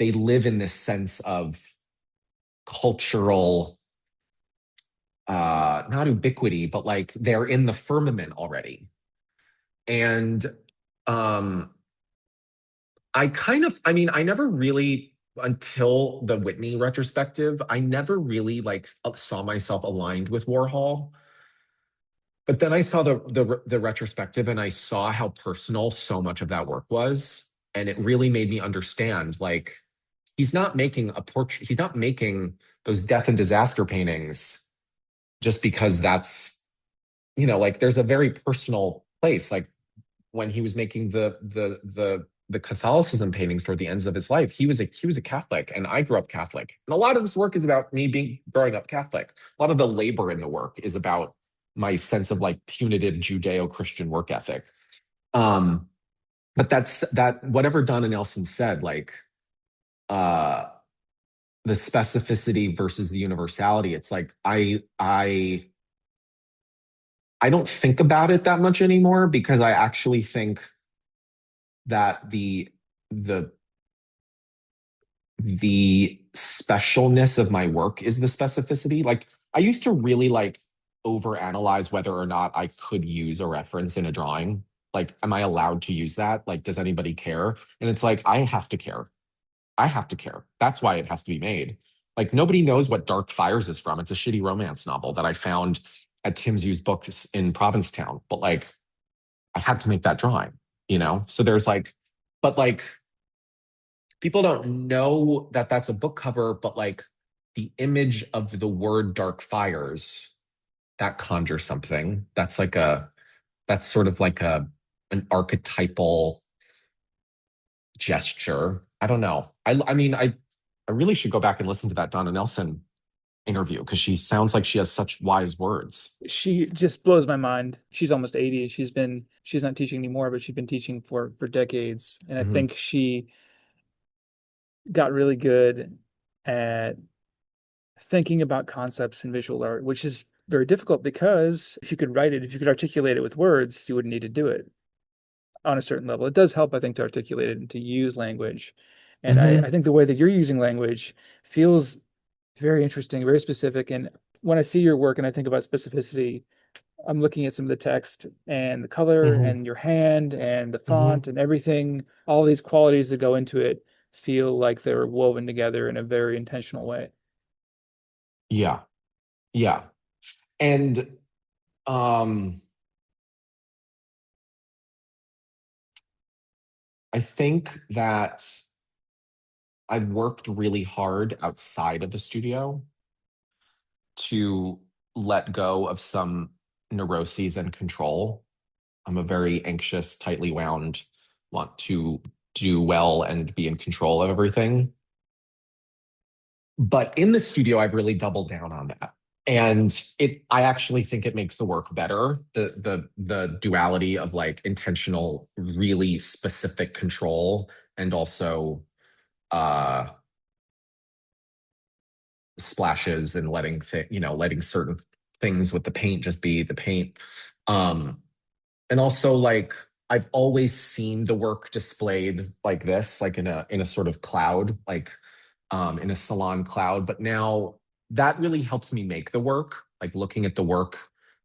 live in this sense of cultural, not ubiquity, but like they're in the firmament already. And um I mean, I never really until the Whitney retrospective, I never really like saw myself aligned with Warhol. But then I saw the retrospective and I saw how personal so much of that work was, and it really made me understand like he's not making a portrait, he's not making those death and disaster paintings just because that's, like there's a very personal place. Like when he was making the Catholicism paintings toward the ends of his life, he was a Catholic, and I grew up Catholic. And a lot of this work is about me being growing up Catholic. A lot of the labor in the work is about my sense of like punitive Judeo-Christian work ethic. Um, but that's that whatever Donna Nelson said, like uh the specificity versus the universality, it's like I don't think about it that much anymore because I actually think that the the specialness of my work is the specificity. Like I used to really like overanalyze whether or not I could use a reference in a drawing. Like, am I allowed to use that? Like, does anybody care? And it's like, I have to care. I have to care. That's why it has to be made. Like, nobody knows what Dark Fires is from. It's a shitty romance novel that I found at Tim's used books in Provincetown. But like, I had to make that drawing. So there's like, but like, people don't know that that's a book cover, but like the image of the word Dark Fires, that conjures something. That's sort of like an archetypal gesture. I don't know. I mean, I really should go back and listen to that Donna Nelson interview because she sounds like she has such wise words. She just blows my mind. She's almost 80. She's not teaching anymore, but she's been teaching for decades. And I Mhm. think she got really good at thinking about concepts in visual art, which is very difficult because if you could write it, if you could articulate it with words, you wouldn't need to do it on a certain level. It does help, I think, to articulate it and to use language. And I Mhm. think the way that you're using language feels very interesting, very specific. And when I see your work and I think about specificity, I'm looking at some of the text and the color Mhm. and your hand and the font Mhm. and everything, all these qualities that go into it feel like they're woven together in a very intentional way. Yeah. Yeah. And um I think that I've worked really hard outside of the studio to let go of some neuroses and control. I'm a very anxious, tightly wound, want to do well and be in control of everything. But in the studio, I've really doubled down on that. And I actually think it makes the work better. The duality of like intentional, really specific control and also uh splashes and letting certain things with the paint just be the paint. Um, and also like I've always seen the work displayed like this, like in a sort of cloud, like in a salon cloud. But now that really helps me make the work, like looking at the work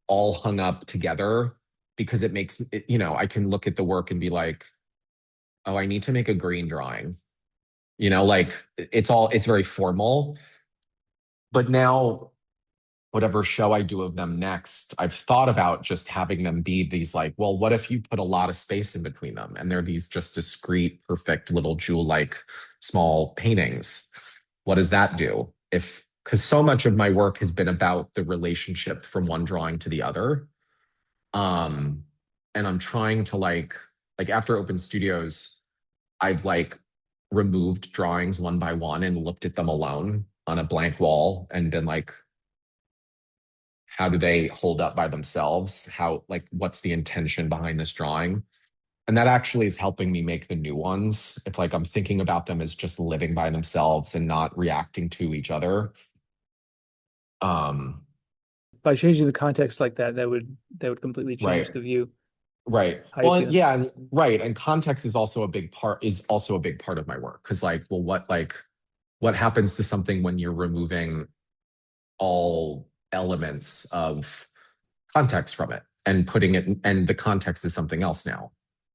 all hung up together, because it makes it, I can look at the work and be like, oh, I need to make a green drawing. Like it's very formal. But now whatever show I do of them next, I've thought about just having them be these like, well, what if you put a lot of space in between them and they're these just discrete, perfect little jewel-like small paintings? What does that do? Because so much of my work has been about the relationship from one drawing to the other. Um, and I'm trying to like after Open Studios, I've like removed drawings one by one and looked at them alone on a blank wall and been like, how do they hold up by themselves? How, like, what's the intention behind this drawing? And that actually is helping me make the new ones. It's like I'm thinking about them as just living by themselves and not reacting to each other. Um, By changing the context like that, that would completely change right, the view, right. how you Well, see and them. yeah, and right. And context is also a big part of my work. Because well, what happens to something when you're removing all elements of context from it and putting it and the context is something else now.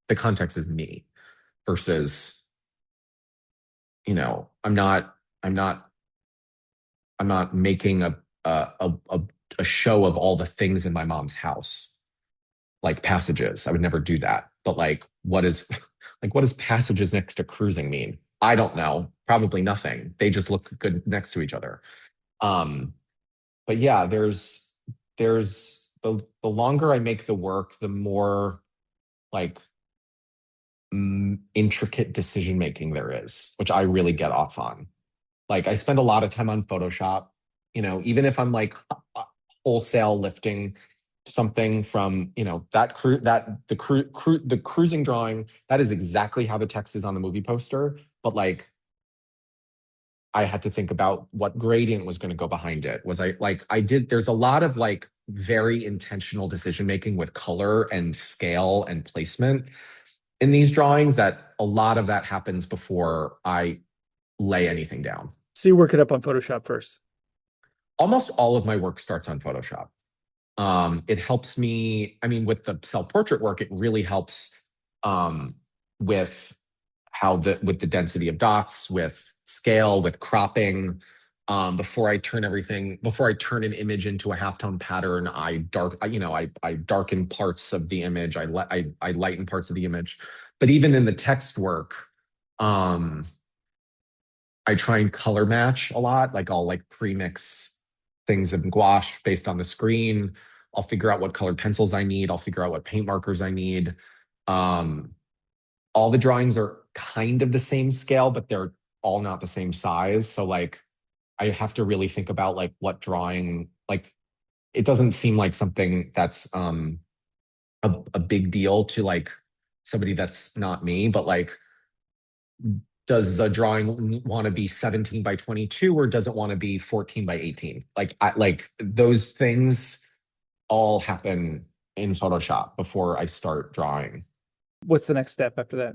The context is me versus I'm not, I'm not, I'm not making a show of all the things in my mom's house, like passages. I would never do that. But like, like, what does passages next to cruising mean? I don't know. Probably nothing. They just look good next to each other. Um, but yeah, there's the longer I make the work, the more like intricate decision making there is, which I really get off on. Like I spend a lot of time on Photoshop, even if I'm like wholesale lifting something from, the cruising drawing, that is exactly how the text is on the movie poster, but like I had to think about what gradient was going to go behind it. Was I like I did there's a lot of like very intentional decision making with color and scale and placement in these drawings that a lot of that happens before I lay anything down. So you work it up on Photoshop first. Almost all of my work starts on Photoshop. It helps me, I mean, with the self-portrait work, it really helps um, with with the density of dots, with scale, with cropping. Before I turn an image into a halftone pattern, I darken parts of the image. I lighten parts of the image. But even in the text work, um, I try and color match a lot. Like I'll like pre-mix things in gouache based on the screen. I'll figure out what colored pencils I need. I'll figure out what paint markers I need. Um, all the drawings are kind of the same scale, but they're all not the same size. So like I have to really think about like what drawing, like it doesn't seem like something that's a big deal to like somebody that's not me, but like does a drawing want to be 17 by 22 or does it want to be 14 by 18? Like those things all happen in Photoshop before I start drawing. What's the next step after that?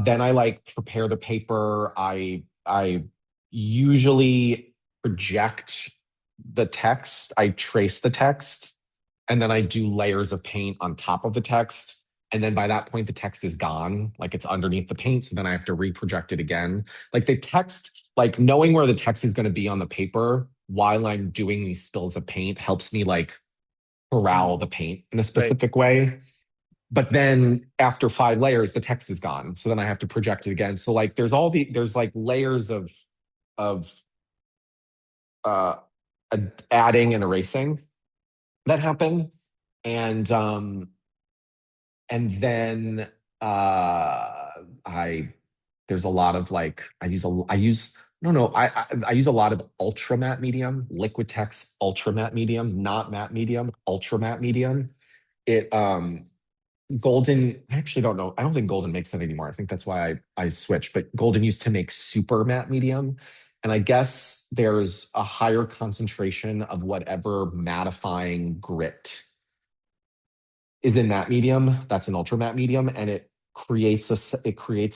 Then I like prepare the paper. I usually project the text. I trace the text, and then I do layers of paint on top of the text. And then by that point, the text is gone, like it's underneath the paint. So then I have to reproject it again. Like the text, like knowing where the text is going to be on the paper while I'm doing these spills of paint helps me like corral Mm, the paint in a right. specific way. But then after 5 layers, the text is gone. So then I have to project it again. So like there's like layers of uh adding and erasing that happen. And then I there's a lot of like I use I don't know I use a lot of ultra matte medium, liquid text ultra matte medium, not matte medium, ultra matte medium. It Golden, I actually don't know. I don't think Golden makes that anymore. I think that's why I switched. But Golden used to make super matte medium. And I guess there's a higher concentration of whatever mattifying grit is in that medium. That's an ultra matte medium. And it creates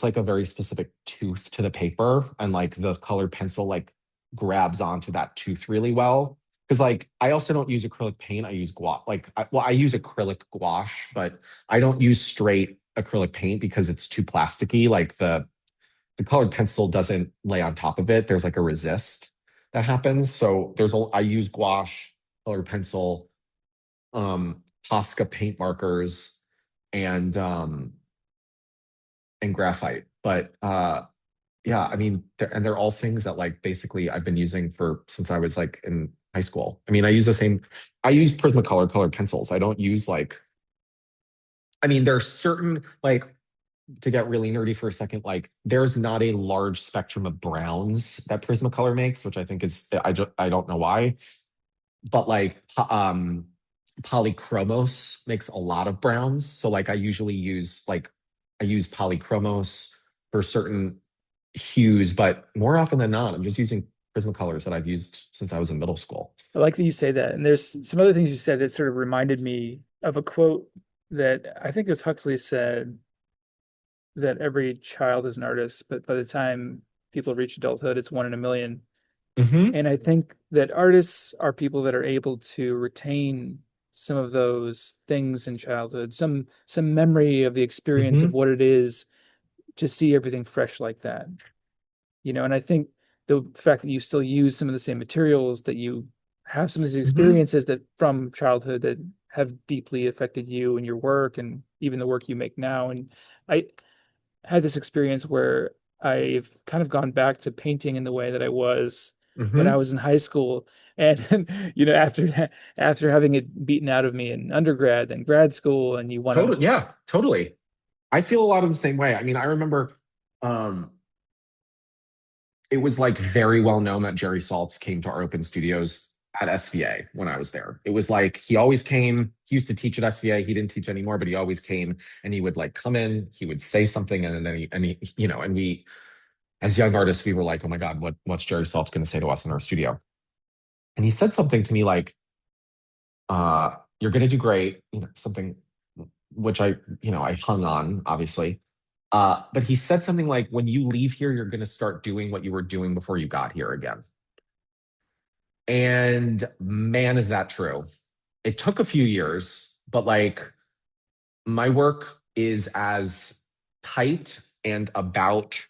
like a very specific tooth to the paper. And like the colored pencil like grabs onto that tooth really well. Because like I also don't use acrylic paint. I use gouache. I use acrylic gouache, but I don't use straight acrylic paint because it's too plasticky. Like the colored pencil doesn't lay on top of it. There's like a resist that happens. So I use gouache, colored pencil, Posca paint markers, and um and graphite. But yeah, I mean, they're all things that like basically I've been using for since I was like in high school. I mean, I use Prismacolor colored pencils. I don't use like, I mean, there are certain like to get really nerdy for a second, like there's not a large spectrum of browns that Prismacolor makes, which I think is I don't know why, but like polychromos makes a lot of browns. So like I use polychromos for certain hues, but more often than not, I'm just using Prismacolors that I've used since I was in middle school. I like that you say that. And there's some other things you said that sort of reminded me of a quote that I think it was Huxley said that every child is an artist, but by the time people reach adulthood, it's one in a million. Hmm. And I think that artists are people that are able to retain some of those things in childhood, some memory of the experience of Hmm. what it is to see everything fresh like that. And I think the fact that you still use some of the same materials, that you have some of these Hmm. experiences that from childhood that have deeply affected you and your work and even the work you make now. And I had this experience where I've kind of gone back to painting in the way that I was when I Hmm. was in high school. And after having it beaten out of me in undergrad and grad school, and you want to. Totally. Yeah, totally. I feel a lot of the same way. I mean, I remember um, it was like very well known that Jerry Saltz came to our open studios at SVA when I was there. It was like he always came. He used to teach at SVA. He didn't teach anymore, but he always came and he would like come in. He would say something, and then and we as young artists we were like, oh my god, what's Jerry Saltz going to say to us in our studio? And he said something to me like, "You're going to do great," something which I hung on obviously. But he said something like, when you leave here, you're going to start doing what you were doing before you got here again. And man, is that true. It took a few years, but like my work is as tight and about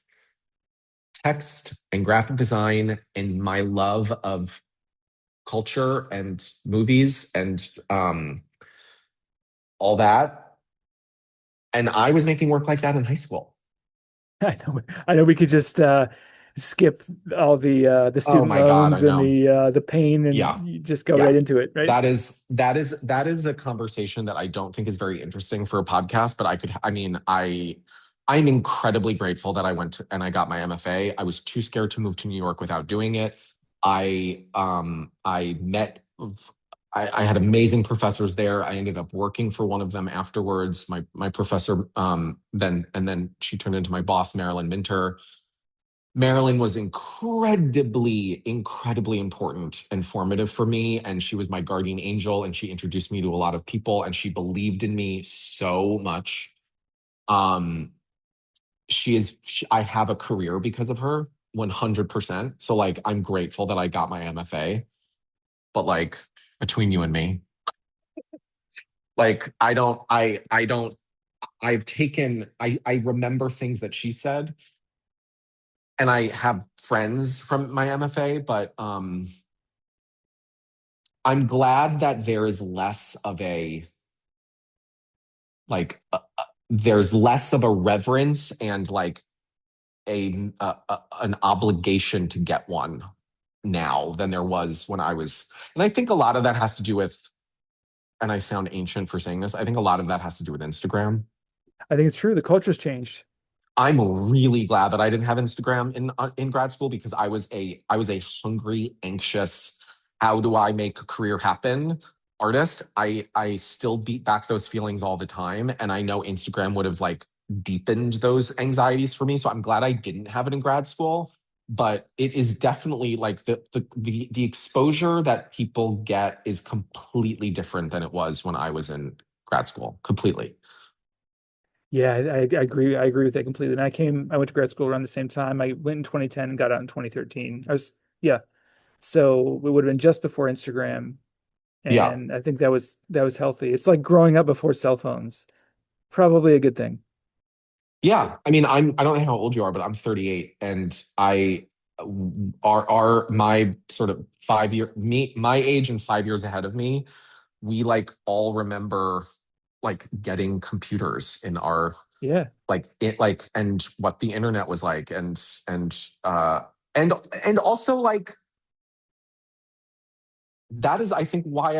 text and graphic design and my love of culture and movies and all that. And I was making work like that in high school. I know we could just skip all the Oh student my God, I loans and know. the pain and Yeah. you just go Yeah. right into it, right? That is a conversation that I don't think is very interesting for a podcast, but I mean, I'm incredibly grateful that I went to, and I got my MFA. I was too scared to move to New York without doing it. I met I had amazing professors there. I ended up working for one of them afterwards. My professor then she turned into my boss, Marilyn Minter. Marilyn was incredibly important and formative for me. And she was my guardian angel. And she introduced me to a lot of people. And she believed in me so much. Um, I have a career because of her, 100%. So, like, I'm grateful that I got my MFA. But, like, between you and me, like, I remember things that she said. And I have friends from my MFA, but I'm glad that there is less of a like there's less of a reverence and like an obligation to get one now than there was when I was. And I think a lot of that has to do with, and I sound ancient for saying this, I think a lot of that has to do with Instagram. I think it's true. The culture's changed. I'm really glad that I didn't have Instagram in grad school because I was a hungry, anxious, how do I make a career happen artist. I still beat back those feelings all the time, and I know Instagram would have like deepened those anxieties for me. So I'm glad I didn't have it in grad school. But it is definitely like the exposure that people get is completely different than it was when I was in grad school. Completely. Yeah, I agree. I agree with that completely. And I went to grad school around the same time. I went in 2010 and got out in 2013. Yeah. So it would have been just before Instagram. Yeah. And I think that was healthy. It's like growing up before cell phones. Probably a good thing. Yeah, I mean, I don't know how old you are, but I'm 38, and I are my sort of 5 year me my age and 5 years ahead of me. We like all remember like getting computers in our Yeah. like it like and what the internet was like, and uh and and also like that is I think why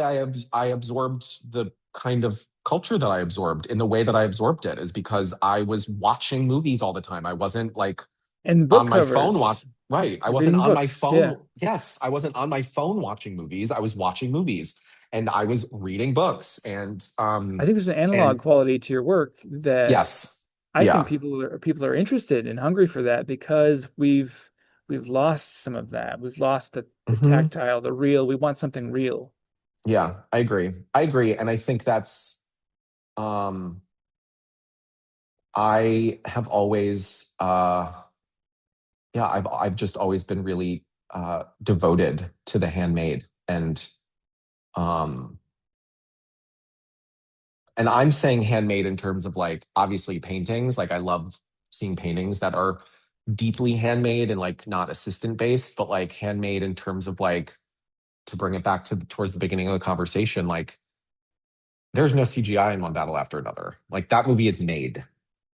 I absorbed the kind of culture that I absorbed in the way that I absorbed it is because I was watching movies all the time. I wasn't like And book on my phone watch covers, right. I wasn't reading on my books. Yeah. phone. Yes, I wasn't on my phone watching movies. I was watching movies and I was reading books I think there's an analog and quality to your work that yes. I think Yeah. people are interested and hungry for that because we've lost some of that. We've lost the Hmm. tactile, the real. We want something real. Yeah, I agree. I agree and I think that's um I have always yeah, I've just always been really devoted to the handmade um and I'm saying handmade in terms of like obviously paintings. Like I love seeing paintings that are deeply handmade and like not assistant based, but like handmade in terms of like, to bring it back to towards the beginning of the conversation, like there's no CGI in One Battle After Another. Like that movie is made,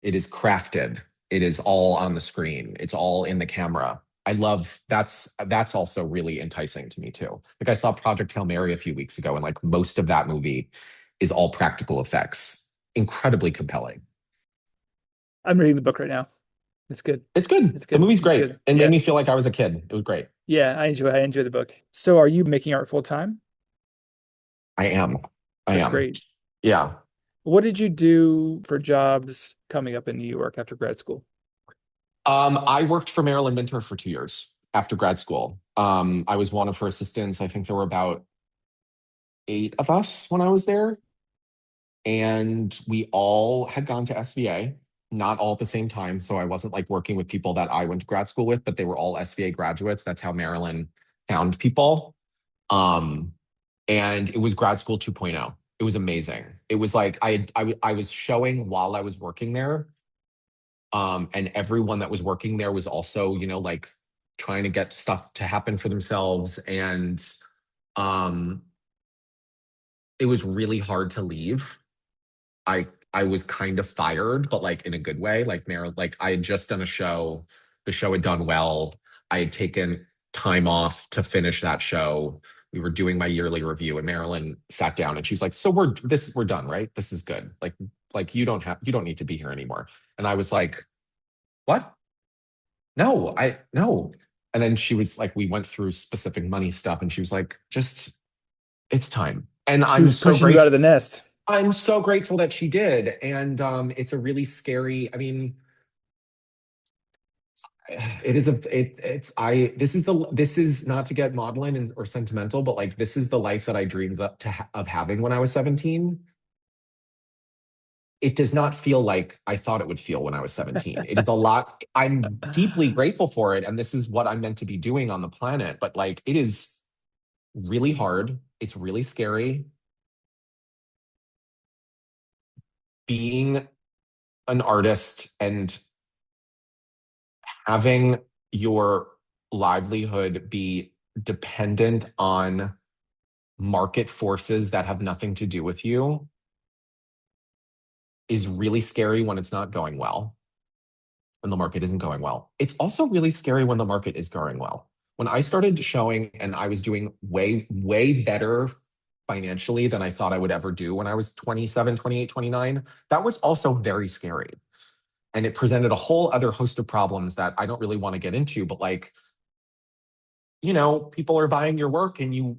it is crafted, it is all on the screen, it's all in the camera. I love that's also really enticing to me too. Like I saw Project Hail Mary a few weeks ago, and like most of that movie is all practical effects. Incredibly compelling. I'm reading the book right now. It's good. It's good. It's The good. movie's It's great. good. It made Yeah. me feel like I was a kid. It was great. Yeah, I enjoy the book. So are you making art full time? I am. I That's am. great. Yeah. What did you do for jobs coming up in New York after grad school? I worked for Marilyn Minter for 2 years after grad school. I was one of her assistants. I think there were about 8 of us when I was there, and we all had gone to SVA, not all at the same time. So I wasn't like working with people that I went to grad school with, but they were all SVA graduates. That's how Marilyn found people. Um, and it was grad school 2.0. It was amazing. It was like I was showing while I was working there. And everyone that was working there was also, like trying to get stuff to happen for themselves. And um, it was really hard to leave. I was kind of fired, but like in a good way. Like like I had just done a show. The show had done well. I had taken time off to finish that show. We were doing my yearly review, and Marilyn sat down and she's like, "So we're done, right? This is good. Like you don't need to be here anymore." And I was like, "What? No, I no." And then she was like, we went through specific money stuff, and she was like, "Just it's time." And She was pushing you out of the nest. I'm so grateful that she did. And it's a really scary, I mean, it is a it it's I this is not to get maudlin or sentimental, but like this is the life that I dreamed of having when I was 17. It does not feel like I thought it would feel when I was 17. It is a lot. I'm deeply grateful for it, and this is what I'm meant to be doing on the planet, but like it is really hard. It's really scary. Being an artist and having your livelihood be dependent on market forces that have nothing to do with you is really scary when it's not going well, when the market isn't going well. It's also really scary when the market is going well. When I started showing and I was doing way, way better financially than I thought I would ever do when I was 27, 28, 29, that was also very scary. And it presented a whole other host of problems that I don't really want to get into, but like, people are buying your work and you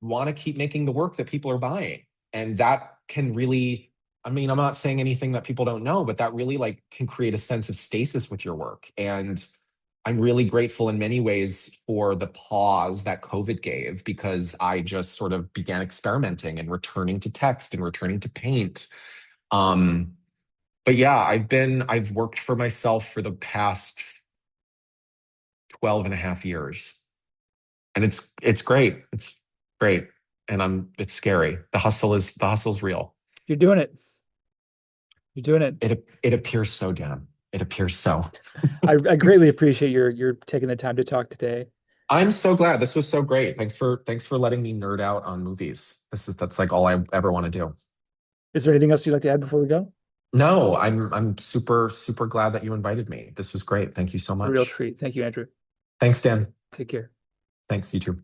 want to keep making the work that people are buying. And that can really, I mean, I'm not saying anything that people don't know, but that really like can create a sense of stasis with your work. And I'm really grateful in many ways for the pause that COVID gave, because I just sort of began experimenting and returning to text and returning to paint. Um, but yeah, I've worked for myself for the past 12 and a half years. And it's great. It's great. And it's scary. The hustle's real. You're doing it. You're doing it. It appears so, Dan. It appears so. I greatly appreciate your taking the time to talk today. I'm so glad. This was so great. Thanks for letting me nerd out on movies. That's like all I ever want to do. Is there anything else you'd like to add before we go? No, I'm super, super glad that you invited me. This was great. Thank you so A real much. treat. Thank you, Andrew. Thanks, Dan. Take care. Thanks, you too.